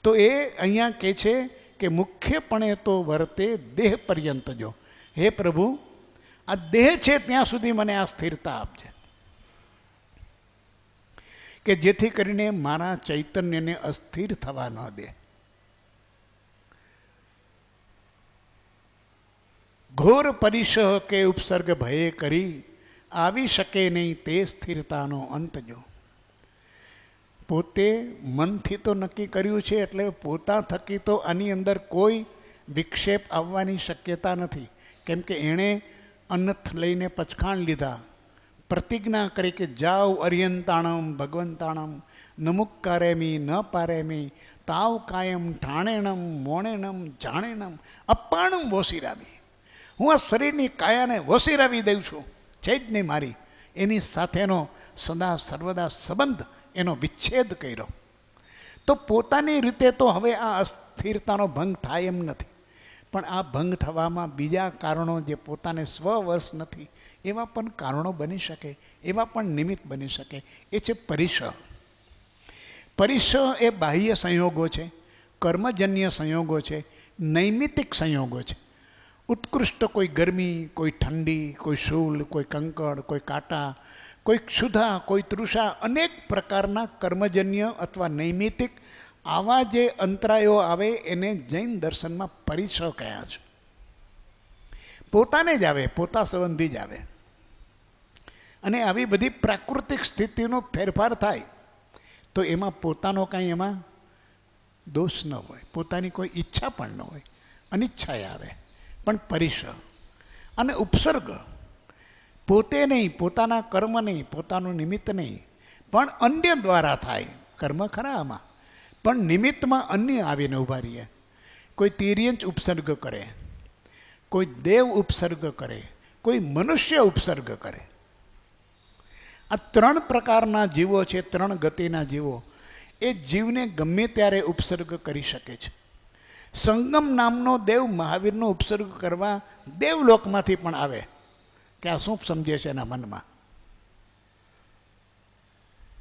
તો એ અહીંયા કહે છે કે મુખ્યપણે તો વર્તે દેહ પર્યંત. જો હે પ્રભુ, આ દેહ છે ત્યાં સુધી મને આ સ્થિરતા આપજે, કે જેથી કરીને મારા ચૈતન્યને અસ્થિર થવા ન દે. ઘોર પરિસહ કે ઉપસર્ગ ભયે કરી આવી શકે નહીં તે સ્થિરતાનો અંત. જો પોતે મનથી તો નક્કી કર્યું છે, એટલે પોતા થકી તો આની અંદર કોઈ વિક્ષેપ આવવાની શક્યતા નથી. કેમ કે એણે અનથ લઈને પચખાણ લીધા, પ્રતિજ્ઞા કરી કે જાઓ અર્યંતાણમ ભગવંતાણમ નમુક્કારેમી ન પારેમી તાવ કાયમ ઠાણેણમ મોણેણમ જાણેણમ અપ્પાણમ વોસીરાવી. હું આ શરીરની કાયાને વોસીરાવી દઉં છું, છે જ નહીં મારી. એની સાથેનો સદા સર્વદા સંબંધ એનો વિચ્છેદ કર્યો. તો પોતાની રીતે તો હવે આ અસ્થિરતાનો ભંગ થાય એમ નથી, પણ આ ભંગ થવામાં બીજા કારણો જે પોતાને સ્વવશ નથી એવા પણ કારણો બની શકે, એવા પણ નિમિત્ત બની શકે. એ છે પરિસહ. પરિસહ એ બાહ્ય સંયોગો છે, કર્મજન્ય સંયોગો છે, નૈમિતિક સંયોગો છે. ઉત્કૃષ્ટ કોઈ ગરમી, કોઈ ઠંડી, કોઈ શૂલ, કોઈ કંકડ, કોઈ કાંટા, કોઈ ક્ષુધા, કોઈ તૃષા, અનેક પ્રકારના કર્મજન્ય અથવા નૈમિતિક આવા જે અંતરાયો આવે એને જૈન દર્શનમાં પરિસહ કહ્યા છે. પોતાને જ આવે, પોતા સંબંધી જ આવે. અને આવી બધી પ્રાકૃતિક સ્થિતિનો ફેરફાર થાય તો એમાં પોતાનો કાંઈ એમાં દોષ ન હોય, પોતાની કોઈ ઈચ્છા પણ ન હોય, અનિચ્છાએ આવે. પણ પરિસહ અને ઉપસર્ગ પોતે નહીં, પોતાના કર્મ નહીં, પોતાનું નિમિત્ત નહીં, પણ અન્ય દ્વારા થાય. કર્મ ખરા આમાં, પણ નિમિત્તમાં અન્ય આવીને ઊભા રહીએ. કોઈ તિર્યંચ ઉપસર્ગ કરે, કોઈ દેવ ઉપસર્ગ કરે, કોઈ મનુષ્ય ઉપસર્ગ કરે. આ 3 પ્રકારના જીવો છે, 3 ગતિના જીવો. એ જીવને ગમે ત્યારે ઉપસર્ગ કરી શકે છે. સંગમ નામનો દેવ મહાવીરનો ઉપસર્ગ કરવા દેવલોકમાંથી પણ આવે કે આ શું સમજે છે એના મનમાં.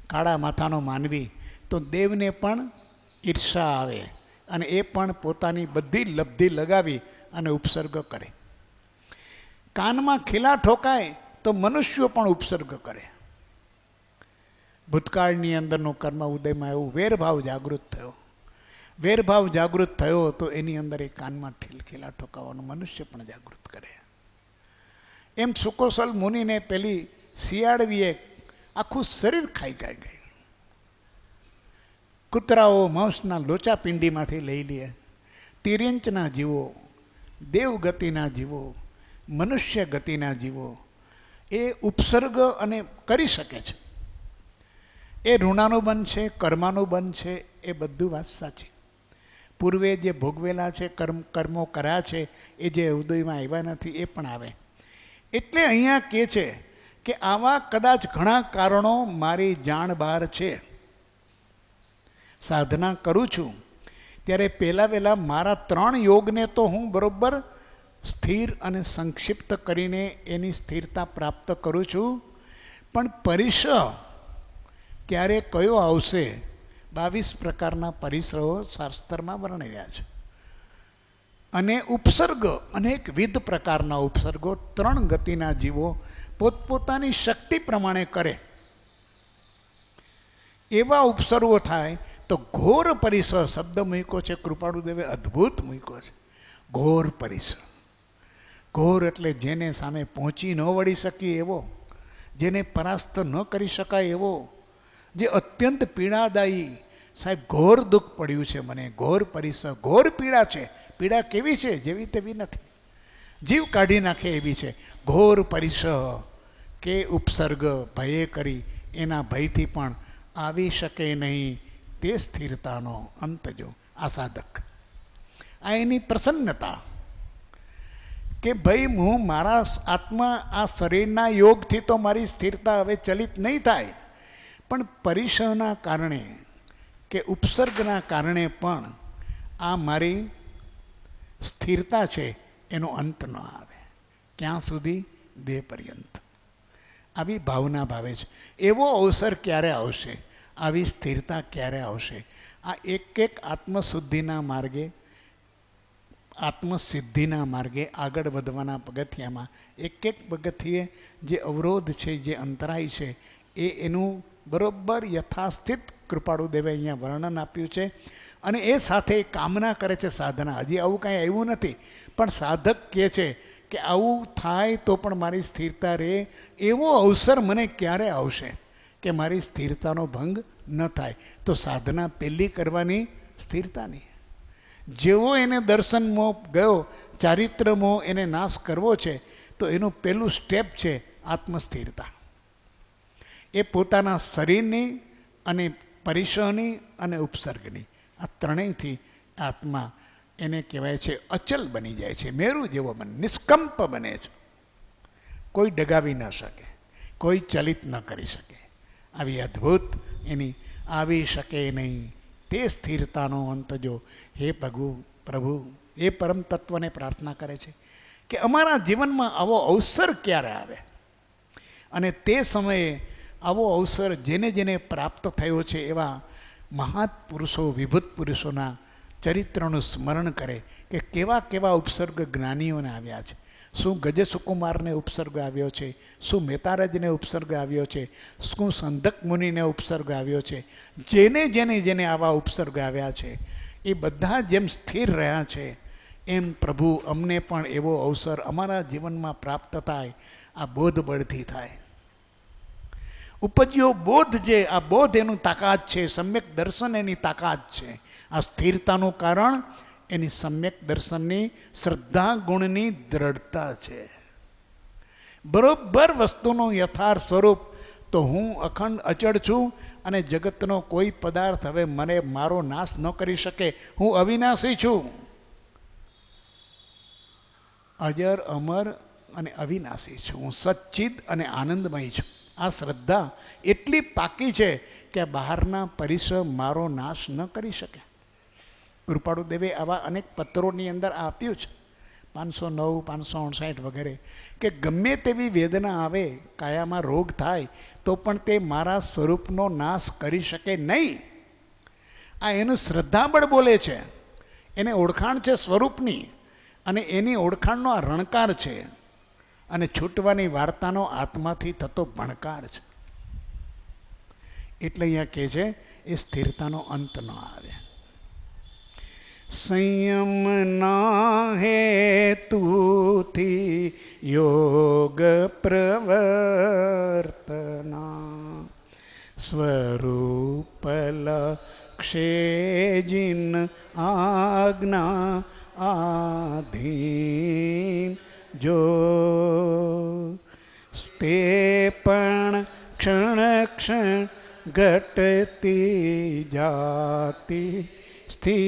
કાળા માથાનો માનવી તો દેવને પણ ઈર્ષા આવે અને એ પણ પોતાની બધી લબ્ધિ લગાવી અને ઉપસર્ગ કરે. કાનમાં ખીલા ઠોકાય તો મનુષ્યો પણ ઉપસર્ગ કરે. ભૂતકાળની અંદરનો કર્મ ઉદયમાં એવું વેરભાવ જાગૃત થયો. વેરભાવ જાગૃત થયો તો એની અંદર એ કાનમાં ખીલા ઠોકાવાનું મનુષ્ય પણ જાગૃત કરે. એમ સુકોસલ મુનિને પેલી શિયાળવીએ આખું શરીર ખાઈ ગઈ. કૂતરાઓ માંસના લોચા પિંડીમાંથી લઈ લે. તિર્યંચના જીવો, દેવગતિના જીવો, મનુષ્ય ગતિના જીવો એ ઉપસર્ગ અને કરી શકે છે. એ ઋણાનુબંધ છે, કર્માનુબંધ છે, એ બધું વાત સાચી. પૂર્વે જે ભોગવેલા છે, કર્મો કર્યા છે, એ જે ઉદયમાં આવ્યા નથી એ પણ આવે. એટલે અહીંયા કહે છે કે આવા કદાચ ઘણા કારણો મારી જાણ બહાર છે. સાધના કરું છું ત્યારે પહેલાં મારા 3 યોગને તો હું બરોબર સ્થિર અને સંક્ષિપ્ત કરીને એની સ્થિરતા પ્રાપ્ત કરું છું. પણ પરિસર ક્યારે કયો આવશે? 22 પ્રકારના પરિસરો શાસ્ત્રમાં વર્ણવ્યા છે. અને ઉપસર્ગ અનેકવિધ પ્રકારના ઉપસર્ગો 3 ગતિના જીવો પોતપોતાની શક્તિ પ્રમાણે કરે. એવા ઉપસર્ગો થાય તો ઘોર પરિસર શબ્દ મૂક્યો છે કૃપાળુદેવે, અદ્ભુત મૂક્યો છે. ઘોર પરિસર. ઘોર એટલે જેને સામે પહોંચી ન વળી શકીએ એવો, જેને પરાસ્ત ન કરી શકાય એવો, જે અત્યંત પીડાદાયી. સાહેબ ઘોર દુઃખ પડ્યું છે મને, ઘોર પરિસર, ઘોર પીડા છે. પીડા કેવી છે? જેવી તેવી નથી, જીવ કાઢી નાખે એવી છે. ઘોર પરિસર કે ઉપસર્ગ ભયે કરી એના ભયથી પણ આવી શકે નહીં તે સ્થિરતાનો અંત જો આ સાધક. આ એની પ્રસન્નતા કે ભાઈ હું મારા આત્મા આ શરીરના યોગથી તો મારી સ્થિરતા હવે ચલિત નહીં થાય, પણ પરિસરના કારણે કે ઉપસર્ગના કારણે પણ આ મારી સ્થિરતા છે એનો અંત ન આવે. ક્યાં સુધી? દેહ પર્યંત. આવી ભાવના ભાવે છે. એવો અવસર ક્યારે આવશે? આવી સ્થિરતા ક્યારે આવશે? આ એક આત્મશુદ્ધિના માર્ગે, આત્મસિદ્ધિના માર્ગે આગળ વધવાના પગથિયામાં એક પગથિયે જે અવરોધ છે, જે અંતરાય છે, એનું બરોબર યથાસ્થિત કૃપાળુદેવે અહીંયા વર્ણન આપ્યું છે. અને એ સાથે કામના કરે છે સાધના. હજી આવું કાંઈ આવ્યું નથી, પણ સાધક કહે છે કે આવું થાય તો પણ મારી સ્થિરતા રહે. એવો અવસર મને ક્યારે આવશે કે મારી સ્થિરતાનો ભંગ ન થાય? તો સાધના પહેલી કરવાની સ્થિરતાની. જેવો એને દર્શન મોહ ગયો, ચારિત્ર મોહ એને નાશ કરવો છે, તો એનું પહેલું સ્ટેપ છે આત્મસ્થિરતા. એ પોતાના શરીરની અને પરિસરની અને ઉપસર્ગની આ ત્રણેયથી આત્મા એને કહેવાય છે અચલ બની જાય છે. મેરુ જેવો બને, નિષ્કંપ બને છે. કોઈ ડગાવી ન શકે, કોઈ ચલિત ન કરી શકે. આવી અદ્ભુત એની આવી શકે નહીં તે સ્થિરતાનો અંત જો. હે પ્રભુ એ પરમ તત્વને પ્રાર્થના કરે છે કે અમારા જીવનમાં આવો અવસર ક્યારે આવે, અને તે સમયે આવો અવસર જેને જેને પ્રાપ્ત થયો છે એવા મહાત પુરુષો, વિભૂત પુરુષોના ચરિત્રનું સ્મરણ કરે કે કેવા કેવા ઉપસર્ગ જ્ઞાનીઓને આવ્યા છે. શું ગજ સુકુમારને ઉપસર્ગ આવ્યો છે? શું મેતારજને ઉપસર્ગ આવ્યો છે? શું સંધક મુનિને ઉપસર્ગ આવ્યો છે? જેને જેને જેને આવા ઉપસર્ગ આવ્યા છે એ બધા જેમ સ્થિર રહ્યા છે, એમ પ્રભુ અમને પણ એવો અવસર અમારા જીવનમાં પ્રાપ્ત થાય. આ બોધ બળથી થાય. ઉપજ્યો બોધ, જે આ બોધ એનું તાકાત છે, સમ્યક દર્શન એની તાકાત છે. આ સ્થિરતાનું કારણ એની સમ્યક દર્શનની શ્રદ્ધા ગુણની દ્રઢતા છે. બરોબર વસ્તુનું યથાર્થ સ્વરૂપ તો હું અખંડ અચળ છું અને જગતનો કોઈ પદાર્થ હવે મને મારો નાશ ન કરી શકે. હું અવિનાશી છું, અજર અમર અને અવિનાશી છું. હું સચ્ચિદ અને આનંદમય છું. આ શ્રદ્ધા એટલી પાકી છે કે બહારના પરિસર મારો નાશ ન કરી શકે. કૃપાળુદેવે આવા અનેક પત્રોની અંદર આપ્યું છે, 509, 559 વગેરે, કે ગમે તેવી વેદના આવે, કાયામાં રોગ થાય, તો પણ તે મારા સ્વરૂપનો નાશ કરી શકે નહીં. આ એનું શ્રદ્ધાબળ બોલે છે, એને ઓળખાણ છે સ્વરૂપની, અને એની ઓળખાણનો આ રણકાર છે, અને છૂટવાની વાર્તાનો આત્માથી થતો ભણકાર છે. એટલે અહીંયા કહે છે એ સ્થિરતાનો અંત ન આવે. સંયમના હેતુથી યોગ પ્રવર્તના સ્વરૂપ લક્ષે જિન આજ્ઞા આધીન જો તે પણ ક્ષણ ક્ષણ ઘટતી જાતિ સ્થિતિમાં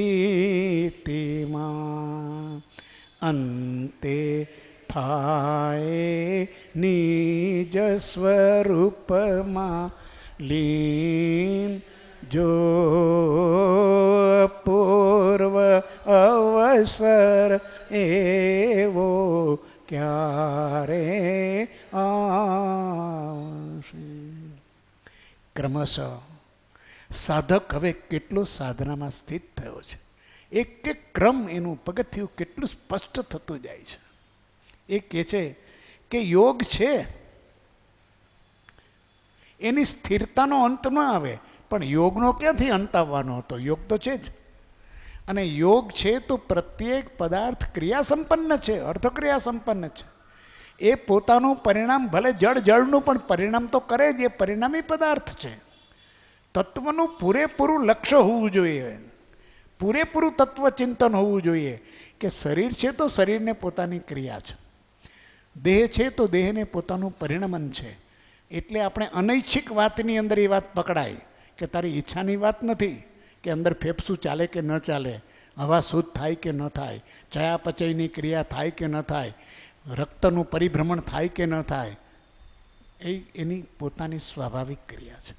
અંતે થાય નિજ સ્વરૂપમાં લીન જો પૂર્વ અવસર એવો ક્યારે આવશે. ક્રમશઃ સાધક હવે કેટલો સાધનામાં સ્થિત થયો છે. એક એક ક્રમ એનું પગથિયું કેટલું સ્પષ્ટ થતું જાય છે. એ કહે છે કે યોગ છે એની સ્થિરતાનો અંત ન આવે, પણ યોગનો ક્યાંથી અંત આવવાનો હતો? યોગ તો છે જ. અને યોગ છે તો પ્રત્યેક પદાર્થ ક્રિયા સંપન્ન છે, અર્થક્રિયા સંપન્ન છે. એ પોતાનું પરિણામ ભલે જળનું પણ પરિણામ તો કરે જ, એ પરિણામી પદાર્થ છે. તત્વનું પૂરેપૂરું લક્ષ્ય હોવું જોઈએ, પૂરેપૂરું તત્વચિંતન હોવું જોઈએ કે શરીર છે તો શરીરને પોતાની ક્રિયા છે, દેહ છે તો દેહને પોતાનું પરિણમન છે. એટલે આપણે અનૈચ્છિક વાતની અંદર એ વાત પકડાય કે તારી ઈચ્છાની વાત નથી કે અંદર ફેફસું ચાલે કે ન ચાલે, હવા શુદ્ધ થાય કે ન થાય, ચયાપચયની ક્રિયા થાય કે ન થાય, રક્તનું પરિભ્રમણ થાય કે ન થાય, એ એની પોતાની સ્વાભાવિક ક્રિયા છે.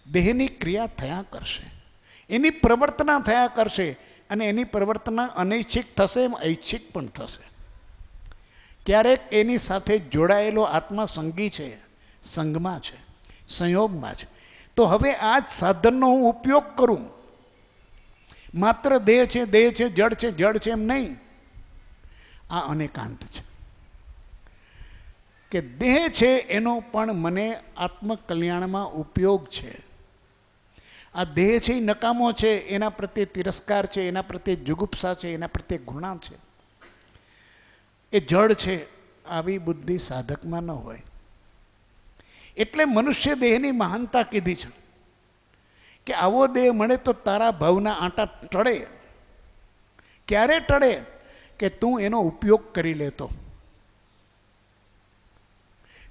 દેહની ક્રિયા થયા કરશે, એની પ્રવર્તના થયા કરશે, અને એની પ્રવર્તના અનૈચ્છિક થશે, એમ ઐચ્છિક પણ થશે. ક્યારેક એની સાથે જોડાયેલો આત્મા સંગી છે, સંગમાં છે, સંયોગમાં છે. તો હવે આ જ સાધનનો હું ઉપયોગ કરું. માત્ર દેહ છે, દેહ છે, જડ છે, જડ છે એમ નહીં. આ અનેકાંત છે કે દેહ છે એનો પણ મને આત્મકલ્યાણમાં ઉપયોગ છે. આ દેહ છે એ નકામો છે, એના પ્રત્યે તિરસ્કાર છે, એના પ્રત્યે જુગુપ્સા છે, એના પ્રત્યે ઘૃણા છે. એ જડ છે, આવી બુદ્ધિ સાધકમાં ન હોય. એટલે મનુષ્ય દેહની મહાનતા કીધી છે કે આવો દેહ મળે તો તારા ભવના આંટા ટળે. ક્યારે ટળે? કે તું એનો ઉપયોગ કરી લેતો.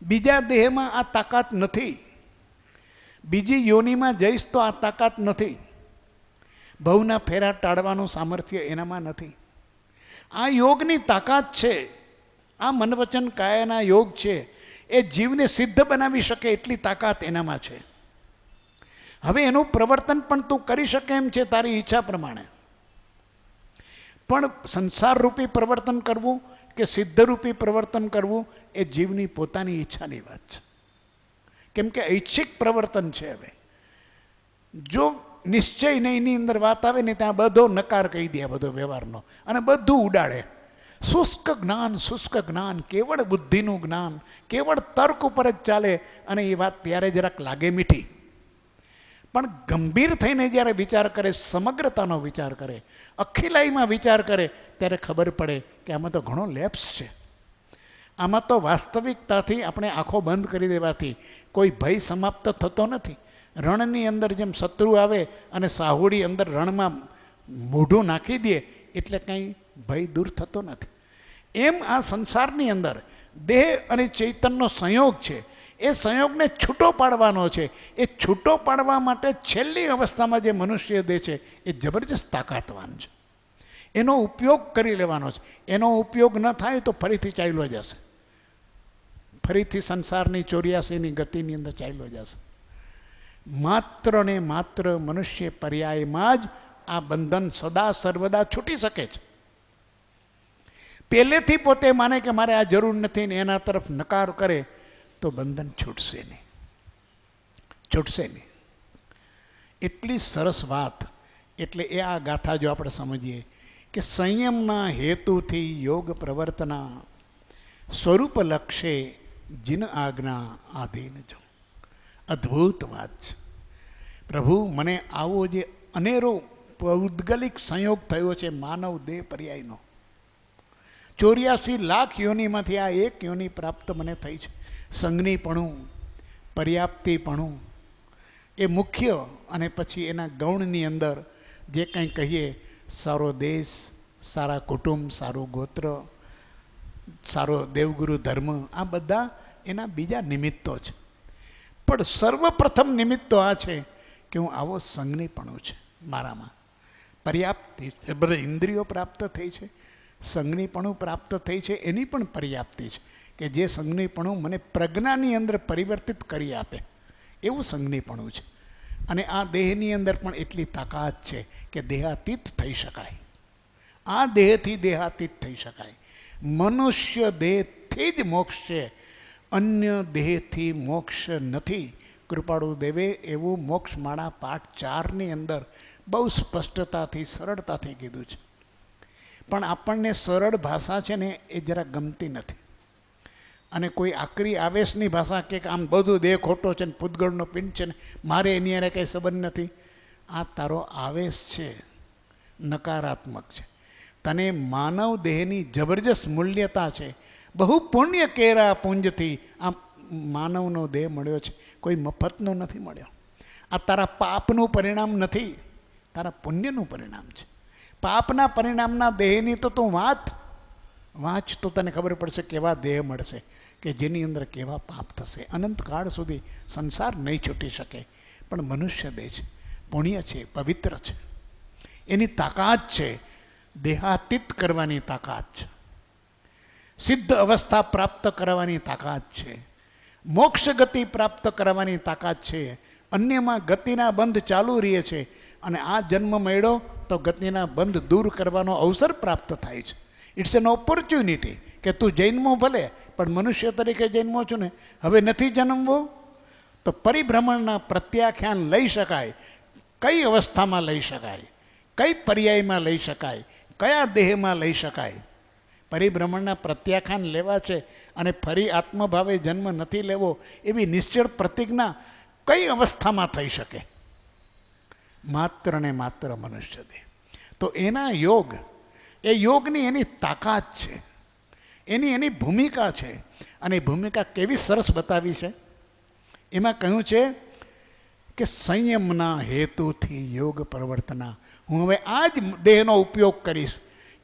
બીજા દેહમાં આ તાકાત નથી, બીજી યોનિમાં જઈશ તો આ તાકાત નથી, ભવના ફેરા ટાળવાનું સામર્થ્ય એનામાં નથી. આ યોગની તાકાત છે, આ મનવચન કાયાના યોગ છે, એ જીવને સિદ્ધ બનાવી શકે એટલી તાકાત એનામાં છે. હવે એનું પ્રવર્તન પણ તું કરી શકે એમ છે તારી ઈચ્છા પ્રમાણે. પણ સંસારરૂપી પ્રવર્તન કરવું કે સિદ્ધરૂપી પ્રવર્તન કરવું એ જીવની પોતાની ઈચ્છાની વાત છે. કેમ કે ઐચ્છિક પ્રવર્તન છે. હવે જો નિશ્ચય એની અંદર વાત આવે ને ત્યાં બધો નકાર કહી દે, બધો વ્યવહારનો, અને બધું ઉડાડે. શુષ્ક જ્ઞાન, કેવળ બુદ્ધિનું જ્ઞાન, કેવળ તર્ક ઉપર જ ચાલે, અને એ વાત ત્યારે જરાક લાગે મીઠી. પણ ગંભીર થઈને જ્યારે વિચાર કરે, સમગ્રતાનો વિચાર કરે, અખિલાઈમાં વિચાર કરે, ત્યારે ખબર પડે કે આમાં તો ઘણો લેપ્સ છે. આમાં તો વાસ્તવિકતાથી આપણે આંખો બંધ કરી દેવાથી કોઈ ભય સમાપ્ત થતો નથી. રણની અંદર જેમ શત્રુ આવે અને સાહુડી અંદર રણમાં મોઢું નાખી દે એટલે કંઈ ભય દૂર થતો નથી. એમ આ સંસારની અંદર દેહ અને ચૈતનનો સંયોગ છે. એ સંયોગને છૂટો પાડવાનો છે. એ છૂટો પાડવા માટે છેલ્લી અવસ્થામાં જે મનુષ્ય દેહ છે એ જબરજસ્ત તાકાતવાન છે. એનો ઉપયોગ કરી લેવાનો છે. એનો ઉપયોગ ન થાય તો ફરીથી ચાલ્યો જશે, ફરીથી સંસારની 84ની ગતિની અંદર ચાલ્યો જશે. માત્ર ને માત્ર મનુષ્ય પર્યાયમાં જ આ બંધન સદા સર્વદા છૂટી શકે છે. પહેલેથી પોતે માને કે મારે આ જરૂર નથી ને એના તરફ નકાર કરે તો બંધન છૂટશે નહીં. એટલી સરસ વાત. એટલે એ આ ગાથા જો આપણે સમજીએ કે સંયમના હેતુથી યોગ પ્રવર્તના સ્વરૂપ લક્ષે જીન આજ્ઞા આધીન જો. અદ્ભુત વાત છે. પ્રભુ મને આવો જે અનેરો પૌદ્ગલિક સંયોગ થયો છે માનવ દેહ પર્યાયનો, 84 લાખ યોનિમાંથી આ એક યોનિ પ્રાપ્ત મને થઈ છે. સંજ્ઞીપણું, પર્યાપ્તિપણું એ મુખ્ય, અને પછી એના ગૌણની અંદર જે કંઈ કહીએ, સારો દેશ, સારા કુટુંબ, સારું ગોત્ર, સારો દેવગુરુ ધર્મ, આ બધા એના બીજા નિમિત્તો છે. પણ સર્વપ્રથમ નિમિત્તો આ છે કે હું આવો સંજ્ઞીપણું છે મારામાં, પર્યાપ્તિ છે. બધા ઇન્દ્રિયો પ્રાપ્ત થઈ છે, સંજ્ઞીપણું પ્રાપ્ત થઈ છે, એની પણ પર્યાપ્તિ છે કે જે સંજ્ઞીપણું મને પ્રજ્ઞાની અંદર પરિવર્તિત કરી આપે, એવું સંજ્ઞીપણું છે. અને આ દેહની અંદર પણ એટલી તાકાત છે કે દેહાતીત થઈ શકાય. આ દેહથી દેહાતીત થઈ શકાય. મનુષ્ય દેહથી જ મોક્ષ છે, અન્ય દેહથી મોક્ષ નથી. કૃપાળુ દેવે એવું મોક્ષમાળા પાઠ 4ની અંદર બહુ સ્પષ્ટતાથી સરળતાથી કીધું છે. પણ આપણને સરળ ભાષા છે ને એ જરા ગમતી નથી. અને કોઈ આકરી આવેશની ભાષા કે આમ બધું દેહ ખોટો છે ને પૂતગળનો પિંડ છે ને મારે એની અરે કંઈ સંબંધ નથી, આ તારો આવેશ છે, નકારાત્મક છે. તને માનવ દેહની જબરજસ્ત મૂલ્યતા છે. બહુ પુણ્ય કેરા પુંજથી આ માનવનો દેહ મળ્યો છે, કોઈ મફતનો નથી મળ્યો. આ તારા પાપનું પરિણામ નથી, તારા પુણ્યનું પરિણામ છે. પાપના પરિણામના દેહની તો તું વાંચ તો તને ખબર પડશે કેવા દેહ મળશે, કે જેની અંદર કેવા પાપ થશે. અનંતકાળ સુધી સંસાર નહીં છૂટી શકે. પણ મનુષ્ય દેહ છે, પુણ્ય છે, પવિત્ર છે, એની તાકાત છે, દેહાતીત કરવાની તાકાત છે, સિદ્ધ અવસ્થા પ્રાપ્ત કરવાની તાકાત છે, મોક્ષ ગતિ પ્રાપ્ત કરવાની તાકાત છે. અન્યમાં ગતિના બંધ ચાલુ રહે છે, અને આ જન્મ મળ્યો તો ગતિના બંધ દૂર કરવાનો અવસર પ્રાપ્ત થાય છે. ઇટ્સ એન ઓપોર્ચ્યુનિટી કે તું જન્મો ભલે, પણ મનુષ્ય તરીકે જન્મો છું ને, હવે નથી જન્મવો તો પરિભ્રમણના પ્રત્યાખ્યાન લઈ શકાય. કઈ અવસ્થામાં લઈ શકાય, કઈ પર્યાયમાં લઈ શકાય, કયા દેહમાં લઈ શકાય. પરિભ્રમણના પ્રત્યાખ્યાન લેવા છે અને ફરી આત્મભાવે જન્મ નથી લેવો, એવી નિશ્ચળ પ્રતિજ્ઞા કઈ અવસ્થામાં થઈ શકે? માત્ર ને માત્ર મનુષ્ય દેહ. તો એના યોગ, એ યોગની એની તાકાત છે, એની ભૂમિકા છે. અને ભૂમિકા કેવી સરસ બતાવી છે. એમાં કહ્યું છે કે સંયમના હેતુથી યોગ પ્રવર્તના. હું હવે આ જ દેહનો ઉપયોગ કરીશ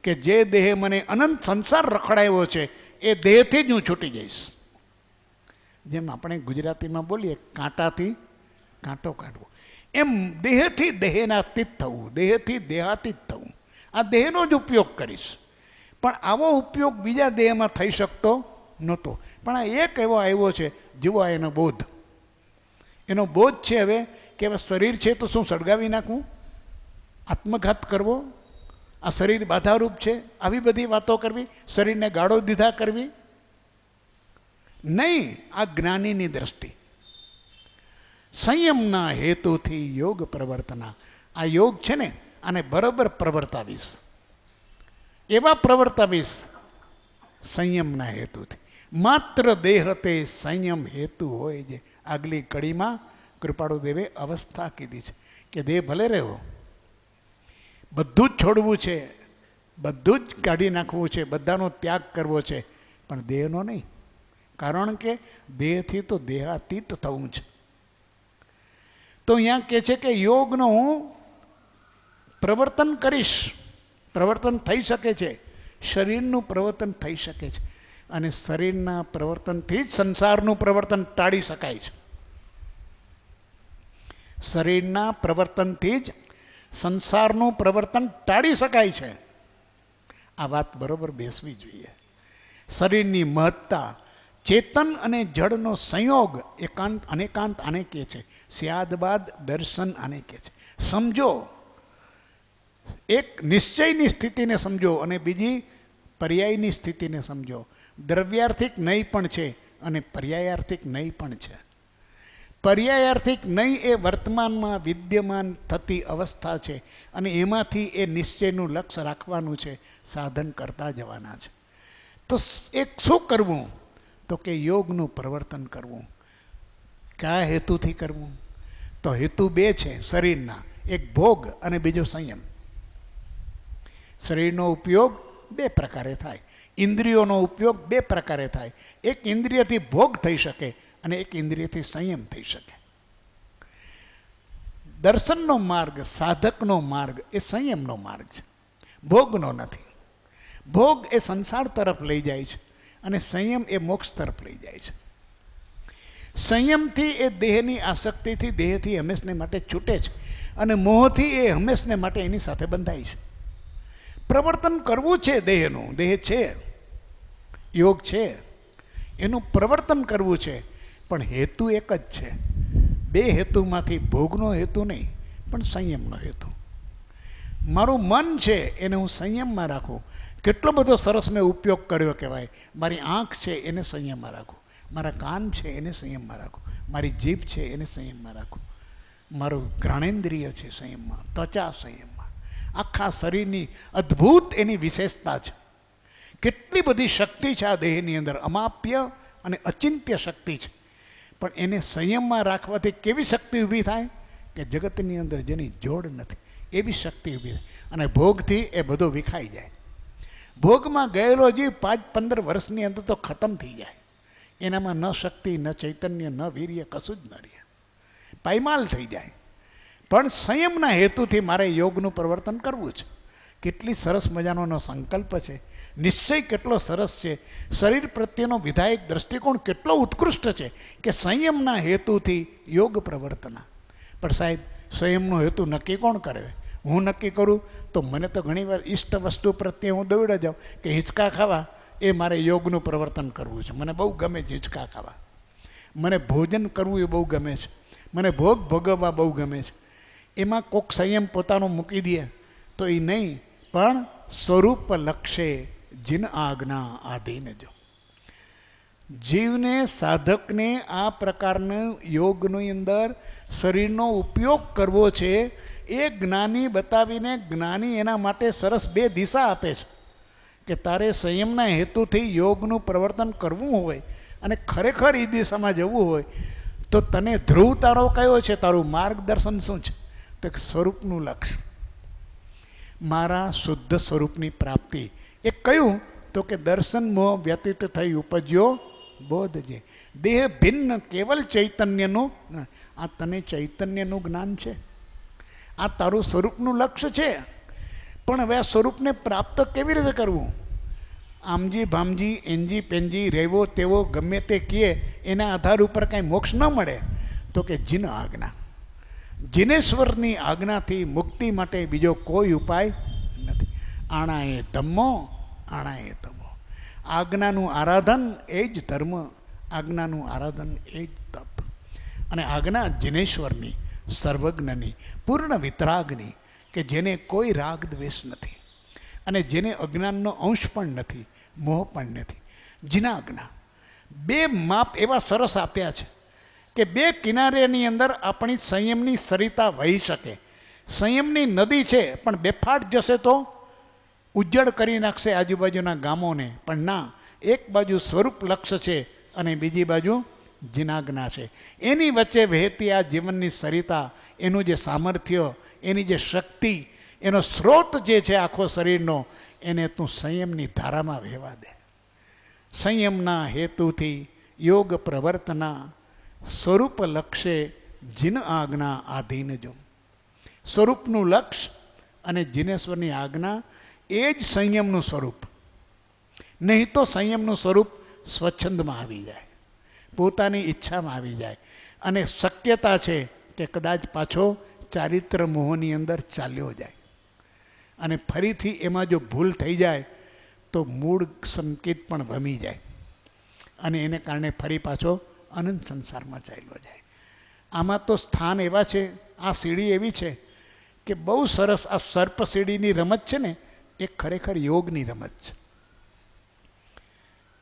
કે જે દેહ મને અનંત સંસાર રખડાવ્યો છે એ દેહથી જ હું છૂટી જઈશ. જેમ આપણે ગુજરાતીમાં બોલીએ કાંટાથી કાંટો કાઢવો, એમ દેહથી દેહાતીત થવું, દેહથી દેહાતીત થવું. આ દેહનો જ ઉપયોગ કરીશ. પણ આવો ઉપયોગ બીજા દેહમાં થઈ શકતો નહોતો. પણ આ એક એવો આવ્યો છે, જુઓ એનો બોધ. એનો બોધ છે હવે કે હવે શરીર છે તો શું સળગાવી નાખવું, આત્મઘાત કરવો, આ શરીર બાધારૂપ છે, આવી બધી વાતો કરવી, શરીરને ગાળો દીધા કરવી નહીં. આ જ્ઞાનીની દ્રષ્ટિ. સંયમના હેતુથી યોગ પ્રવર્તના. આ યોગ છે ને, આને બરાબર પ્રવર્તાવીશ, એવા પ્રવર્તાવીશ સંયમના હેતુથી. માત્ર દેહ તે સંયમ હેતુ હોય છે. આગલી કડીમાં કૃપાળુ દેવે અવસ્થા કીધી છે કે દેહ ભલે રહેવો, બધું જ છોડવું છે, બધું જ કાઢી નાખવું છે, બધાનો ત્યાગ કરવો છે, પણ દેહનો નહીં. કારણ કે દેહથી તો દેહાતીત થવું છે. તો અહીંયા કહે છે કે યોગનો હું પ્રવર્તન કરીશ. પ્રવર્તન થઈ શકે છે, શરીરનું પ્રવર્તન થઈ શકે છે, અને શરીરના પ્રવર્તનથી જ સંસારનું પ્રવર્તન ટાળી શકાય છે. શરીરના પ્રવર્તનથી જ સંસારનું પ્રવર્તન ટાળી શકાય છે. આ વાત બરોબર બેસવી જોઈએ. શરીરની મહત્તા, ચેતન અને જળનો સંયોગ, એકાંત અનેકાંત આને કહે છે. સ્યાદબાદ દર્શન આને કહે છે. સમજો, એક નિશ્ચયની સ્થિતિને સમજો અને બીજી પર્યાયની સ્થિતિને સમજો. દ્રવ્યાર્થિક નહીં પણ છે અને પર્યાયાર્થિક નહીં પણ છે. પર્યાયાર્થિક નહીં એ વર્તમાનમાં વિદ્યમાન થતી અવસ્થા છે અને એમાંથી એ નિશ્ચયનું લક્ષ્ય રાખવાનું છે, સાધન કરતા જવાના છે. તો એક શું કરવું? તો કે યોગનું પ્રવર્તન કરવું. કયા હેતુથી કરવું? તો હેતુ બે છે શરીરના, એક ભોગ અને બીજો સંયમ. શરીરનો ઉપયોગ બે પ્રકારે થાય, ઇન્દ્રિયોનો ઉપયોગ બે પ્રકારે થાય. એક ઇન્દ્રિયથી ભોગ થઈ શકે અને એક ઇન્દ્રિયથી સંયમ થઈ શકે. દર્શનનો માર્ગ, સાધકનો માર્ગ એ સંયમનો માર્ગ છે, ભોગનો નથી. ભોગ એ સંસાર તરફ લઈ જાય છે અને સંયમ એ મોક્ષ તરફ લઈ જાય છે. સંયમથી એ દેહની આસક્તિથી, દેહથી હંમેશને માટે છૂટે છે અને મોહથી એ હંમેશને માટે એની સાથે બંધાય છે. પ્રવર્તન કરવું છે દેહનું, દેહ છે, યોગ છે, એનું પ્રવર્તન કરવું છે, પણ હેતુ એક જ છે. બે હેતુમાંથી ભોગનો હેતુ નહીં, પણ સંયમનો હેતુ. મારું મન છે એને હું સંયમમાં રાખું. કેટલો બધો સરસ મેં ઉપયોગ કર્યો કહેવાય. મારી આંખ છે એને સંયમમાં રાખું, મારા કાન છે એને સંયમમાં રાખું, મારી જીભ છે એને સંયમમાં રાખું, મારું ઘ્રાણેન્દ્રિય છે સંયમમાં, ત્વચા સંયમમાં. આખા શરીરની અદ્ભુત એની વિશેષતા છે. કેટલી બધી શક્તિ છે આ દેહની અંદર, અમાપ્ય અને અચિંત્ય શક્તિ છે. પણ એને સંયમમાં રાખવાથી કેવી શક્તિ ઊભી થાય કે જગતની અંદર જેની જોડ નથી એવી શક્તિ ઊભી થાય. અને ભોગથી એ બધો વિખાઈ જાય. ભોગમાં ગયેલો જીવ 5-15 વર્ષની અંદર તો ખતમ થઈ જાય. એનામાં ન શક્તિ, ન ચૈતન્ય, ન વીર્ય, કશું જ ન રહે, પાયમાલ થઈ જાય. પણ સંયમના હેતુથી મારે યોગનું પ્રવર્તન કરવું છે. કેટલી સરસ મજાનો સંકલ્પ છે, નિશ્ચય કેટલો સરસ છે, શરીર પ્રત્યેનો વિધાયક દ્રષ્ટિકોણ કેટલો ઉત્કૃષ્ટ છે કે સંયમના હેતુથી યોગ પ્રવર્તના. પણ સાહેબ, સંયમનો હેતુ નક્કી કોણ કરે? હું નક્કી કરું તો મને તો ઘણીવાર ઈષ્ટ વસ્તુ પ્રત્યે હું દોડ્યો જાઉં કે હિંચકા ખાવા એ મારે યોગનું પ્રવર્તન કરવું છે. મને બહુ ગમે છે હિંચકા ખાવા, મને ભોજન કરવું એ બહુ ગમે છે, મને ભોગ ભોગવવા બહુ ગમે છે. એમાં કોક સંયમ પોતાનો મૂકી દે તો એ નહીં, પણ સ્વરૂપ લક્ષે જીન આજ્ઞા આધીન જો. જીવને, સાધકને આ પ્રકારના યોગની અંદર શરીરનો ઉપયોગ કરવો છે. એ જ્ઞાની બતાવીને જ્ઞાની એના માટે સરસ બે દિશા આપે છે કે તારે સંયમના હેતુથી યોગનું પ્રવર્તન કરવું હોય અને ખરેખર એ દિશામાં જવું હોય તો તને ધ્રુવ તારો કયો છે, તારું માર્ગદર્શન શું છે? તો સ્વરૂપનું લક્ષ્ય, મારા શુદ્ધ સ્વરૂપની પ્રાપ્તિ. એ કયું? તો કે દર્શન મોહ વ્યતીત થઈ ઉપજ્યો બોધ જે. દેહ ભિન્ન કેવલ ચૈતન્યનું. આ તને ચૈતન્યનું જ્ઞાન છે, આ તારું સ્વરૂપનું લક્ષ્ય છે. પણ હવે આ સ્વરૂપને પ્રાપ્ત કેવી રીતે કરવું? આમજી ભામજી, એનજી પેનજી, રહેવો તેવો ગમે તે કહે એના આધાર ઉપર કાંઈ મોક્ષ ન મળે. તો કે જીન આજ્ઞા, જીનેશ્વરની આજ્ઞાથી મુક્તિ માટે બીજો કોઈ ઉપાય નથી. આણા એ ધમ્મો, આણા એ તમો. આજ્ઞાનું આરાધન એ જ ધર્મ, આજ્ઞાનું આરાધન એ જ તપ. અને આજ્ઞા જીનેશ્વરની, સર્વજ્ઞની, પૂર્ણ વિતરાગની, કે જેને કોઈ રાગ દ્વેષ નથી અને જેને અજ્ઞાનનો અંશ પણ નથી, મોહ પણ નથી. જીનાજ્ઞા. બે માપ એવા સરસ આપ્યા છે કે બે કિનારેની અંદર આપણી સંયમની સરિતા વહી શકે. સંયમની નદી છે પણ બેફાટ જશે તો ઉજ્જડ કરી નાખશે આજુબાજુના ગામોને. પણ ના, એક બાજુ સ્વરૂપ લક્ષ્ય છે અને બીજી બાજુ જીનાજ્ઞા છે. એની વચ્ચે વહેતી આ જીવનની સરિતા, એનું જે સામર્થ્ય, એની જે શક્તિ, એનો સ્રોત જે છે આખો શરીરનો, એને તું સંયમની ધારામાં વહેવા દે. સંયમના હેતુથી યોગ પ્રવર્તના, સ્વરૂપ લક્ષ્ય જીન આજ્ઞા આધીન જો. સ્વરૂપનું લક્ષ્ય અને જીનેશ્વરની આજ્ઞા એ જ સંયમનું સ્વરૂપ. નહીં તો સંયમનું સ્વરૂપ સ્વચ્છંદમાં આવી જાય, પોતાની ઈચ્છામાં આવી જાય અને શક્યતા છે કે કદાચ પાછો ચારિત્ર મોહની અંદર ચાલ્યો જાય અને ફરીથી એમાં જો ભૂલ થઈ જાય તો મૂળ સંકેત પણ ભમી જાય અને એને કારણે ફરી પાછો અનંત સંસારમાં ચાલ્યો જાય. આમાં તો સ્થાન એવા છે, આ સીડી એવી છે કે બહુ સરસ. આ સર્પ સીડીની રમત છે ને, એ ખરેખર યોગની રમત છે.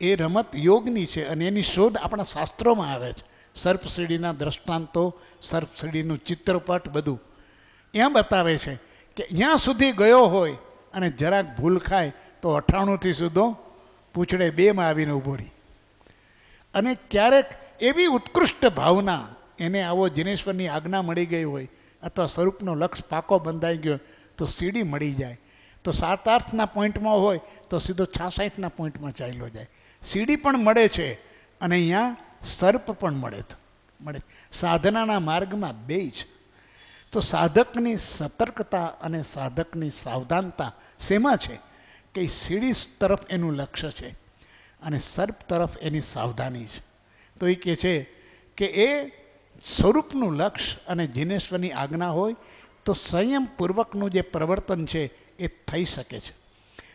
એ રમત યોગની છે અને એની શોધ આપણા શાસ્ત્રોમાં આવે છે. સર્પસીડીના દ્રષ્ટાંતો, સર્પસીડીનું ચિત્રપટ બધું ત્યાં બતાવે છે કે ત્યાં સુધી ગયો હોય અને જરાક ભૂલ ખાય તો 98થી સીધો પૂંછડે 2માં આવીને ઊભો રહી. અને ક્યારેક એવી ઉત્કૃષ્ટ ભાવના એને આવો જીનેશ્વરની આજ્ઞા મળી ગઈ હોય અથવા સ્વરૂપનો લક્ષ પાકો બંધાઈ ગયો તો સીડી મળી જાય. તો 7-8ના પોઈન્ટમાં હોય તો સીધો 66ના પોઈન્ટમાં ચાલ્યો જાય. સીડી પણ મળે છે અને અહીંયા સર્પ પણ મળે. સાધનાના માર્ગમાં બેય છે. તો સાધકની સતર્કતા અને સાધકની સાવધાનતા શેમાં છે કે સીડી તરફ એનું લક્ષ્ય છે અને સર્પ તરફ એની સાવધાની છે. તો એ કહે છે કે એ સ્વરૂપનું લક્ષ્ય અને જીનેશ્વરની આજ્ઞા હોય તો સંયમપૂર્વકનું જે પ્રવર્તન છે એ થઈ શકે છે.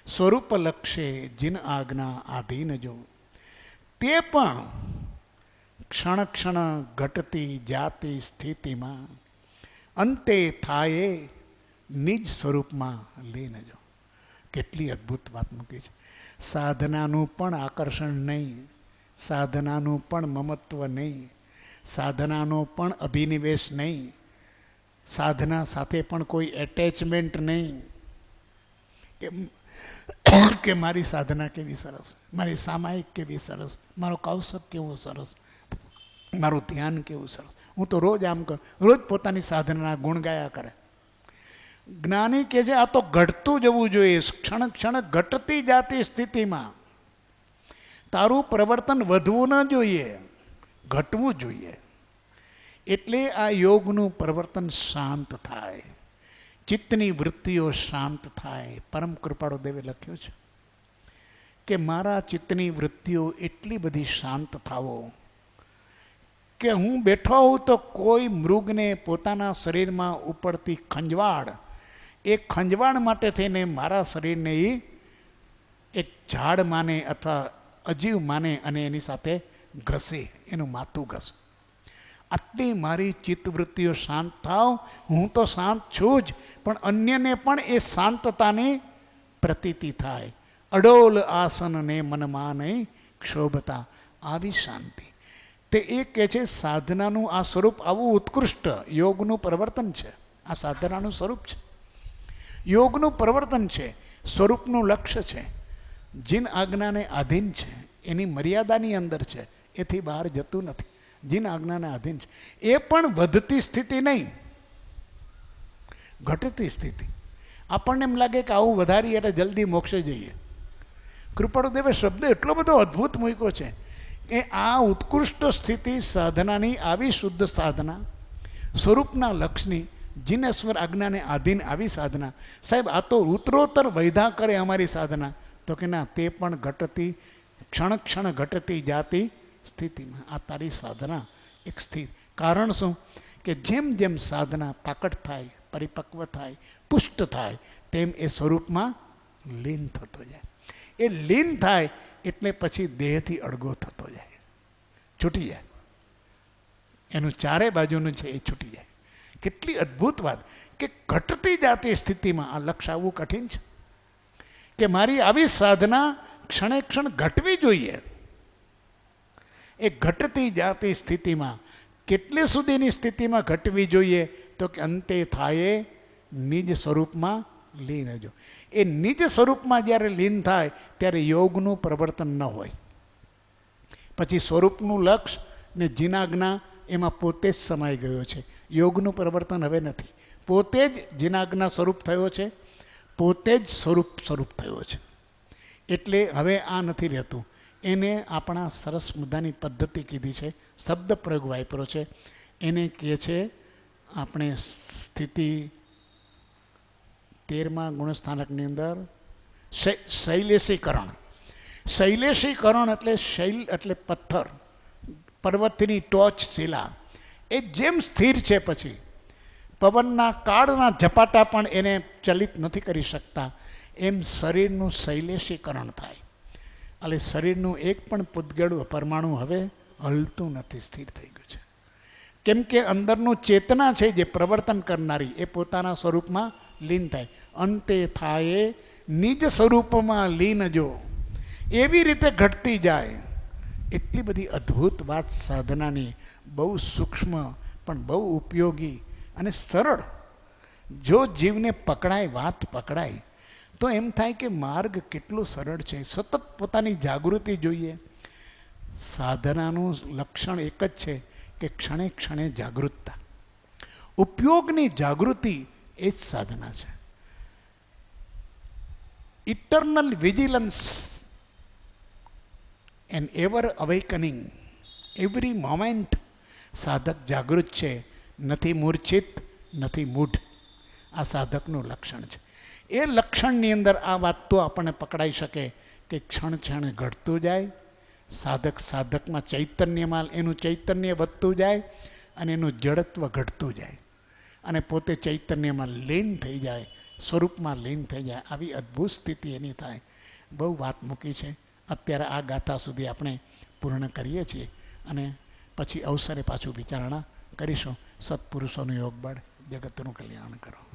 સ્વરૂપ લક્ષ્ય જીન આજ્ઞા આધીન જો તે પણ ક્ષણ ક્ષણ ઘટતી જાતી સ્થિતિમાં અંતે થાય નિજ સ્વરૂપમાં લીન જો. કેટલી અદ્ભુત વાત મૂકી છે. સાધનાનું પણ આકર્ષણ નહીં, સાધનાનું પણ મમત્વ નહીં, સાધનાનો પણ અભિનિવેશ નહીં, સાધના સાથે પણ કોઈ એટેચમેન્ટ નહીં કે મારી સાધના કેવી સરસ, મારી સામાયિક કેવી સરસ, મારો કૌશક કેવો સરસ, મારું ધ્યાન કેવું સરસ, હું તો રોજ આમ કરું, રોજ પોતાની સાધનાના ગુણ ગાયા કરે. જ્ઞાની કે છે આ તો ઘટતું જવું જોઈએ. ક્ષણ ક્ષણ ઘટતી જાતી સ્થિતિમાં તારું પ્રવર્તન વધવું ન જોઈએ, ઘટવું જોઈએ. એટલે આ યોગનું પ્રવર્તન શાંત થાય, ચિત્તની વૃત્તિઓ શાંત થાય. પરમ કૃપાળુ દેવે લખ્યું છે કે મારા ચિત્તની વૃત્તિઓ એટલી બધી શાંત થાવો કે હું બેઠો હોઉં તો કોઈ મૃગને પોતાના શરીરમાં ઉપડતી ખંજવાળ, એ ખંજવાળ માટે થઈને મારા શરીરને એ એક ઝાડ માને અથવા અજીવ માને અને એની સાથે ઘસે, એનું માથું ઘસે. આટલી મારી ચિત્તવૃત્તિઓ શાંત થાવ. હું તો શાંત છું જ, પણ અન્યને પણ એ શાંતતાની પ્રતીતિ થાય. અડોલ આસનને મનમાં નહીં ક્ષોભતા, આવી શાંતિ. તે એ કહે છે સાધનાનું આ સ્વરૂપ આવું ઉત્કૃષ્ટ યોગનું પ્રવર્તન છે. આ સાધનાનું સ્વરૂપ છે, યોગનું પ્રવર્તન છે, સ્વરૂપનું લક્ષ્ય છે, જીન આજ્ઞાને આધીન છે, એની મર્યાદાની અંદર છે, એથી બહાર જતું નથી, જીન આજ્ઞાને આધીન છે. એ પણ વધતી સ્થિતિ નહીં, ઘટતી સ્થિતિ. આપણને એમ લાગે કે આવું વધારી એટલે જલ્દી મોક્ષે જઈએ. કૃપાળુદેવે શબ્દ એટલો બધો અદ્ભુત મૂક્યો છે કે આ ઉત્કૃષ્ટ સ્થિતિ સાધનાની, આવી શુદ્ધ સાધના, સ્વરૂપના લક્ષની, જીનેશ્વર આજ્ઞાને આધીન આવી સાધના. સાહેબ આ તો ઉત્તરોત્તર વૈધા કરે અમારી સાધના. તો કે ના, તે પણ ઘટતી, ક્ષણ ક્ષણ ઘટતી જાતી સ્થિતિમાં આ તારી સાધના એક સ્થિર. કારણ શું કે જેમ જેમ સાધના પાકટ થાય, પરિપક્વ થાય, પુષ્ટ થાય, તેમ એ સ્વરૂપમાં લીન થતો જાય. એ લીન થાય એટલે પછી દેહથી અળગો થતો જાય, છૂટી જાય. એનું ચારે બાજુનું છે એ છૂટી જાય. કેટલી અદ્ભુત વાત કે ઘટતી જાતી સ્થિતિમાં આ લક્ષ્ય આવવું કઠિન છે કે મારી આવી સાધના ક્ષણે ક્ષણ ઘટવી જોઈએ. એ ઘટતી જાતી સ્થિતિમાં કેટલે સુધીની સ્થિતિમાં ઘટવી જોઈએ તો કે અંતે થાય નિજ સ્વરૂપમાં લીન જો. એ નિજ સ્વરૂપમાં જ્યારે લીન થાય ત્યારે યોગનું પ્રવર્તન ન હોય. પછી સ્વરૂપનું લક્ષ્ય ને જીનાજ્ઞા એમાં પોતે જ સમાઈ ગયો છે. યોગનું પ્રવર્તન હવે નથી. પોતે જ જીનાજ્ઞા સ્વરૂપ થયો છે, પોતે જ સ્વરૂપ થયો છે. એટલે હવે આ નથી રહેતું. એને આપણા સરસ મુદ્દાની પદ્ધતિ કીધી છે, શબ્દ પ્રયોગ વાપરો છે. એને કહે છે આપણે સ્થિતિ 13મા ગુણસ્થાનકની અંદર શૈલેષીકરણ. શૈલેષીકરણ એટલે શૈલ એટલે પથ્થર, પર્વતની ટોચ શિલા. એ જેમ સ્થિર છે પછી પવનના કાળના ઝપાટા પણ એને ચલિત નથી કરી શકતા, એમ શરીરનું શૈલેષીકરણ થાય. એટલે શરીરનું એક પણ પૂતગળું પરમાણુ હવે હલતું નથી, સ્થિર થઈ ગયું છે. કેમ કે અંદરનું ચેતના છે જે પ્રવર્તન કરનારી, એ પોતાના સ્વરૂપમાં લીન થાય. અંતે થાય નિજ સ્વરૂપમાં લીન જો. એવી રીતે ઘટતી જાય એટલી બધી અદ્ભુત વાત સાધનાની, બહુ સૂક્ષ્મ પણ બહુ ઉપયોગી અને સરળ. જો જીવને પકડાય, વાત પકડાય, તો એમ થાય કે માર્ગ કેટલો સરળ છે. સતત પોતાની જાગૃતિ જોઈએ. સાધનાનું લક્ષણ એક જ છે કે ક્ષણે ક્ષણે જાગૃતતા. ઉપયોગની જાગૃતિ એ જ સાધના છે. Eternal vigilance and ever awakening, every moment સાધક જાગૃત છે, નથી મૂર્છિત, નથી મૂઢ. આ સાધકનું લક્ષણ છે. એ લક્ષણની અંદર આ વાત તો આપણને પકડાઈ શકે કે ક્ષણ ક્ષણે ઘટતું જાય. સાધકમાં ચૈતન્યમાં એનું ચૈતન્ય વધતું જાય અને એનું જડત્વ ઘટતું જાય અને પોતે ચૈતન્યમાં લીન થઈ જાય, સ્વરૂપમાં લીન થઈ જાય. આવી અદ્ભુત સ્થિતિ એની થાય. બહુ વાત મૂકી છે. અત્યારે આ ગાથા સુધી આપણે પૂર્ણ કરીએ છીએ અને પછી અવસરે પાછું વિચારણા કરીશું. સત્પુરુષોનું યોગ બળ, જગતનું કલ્યાણ કરો.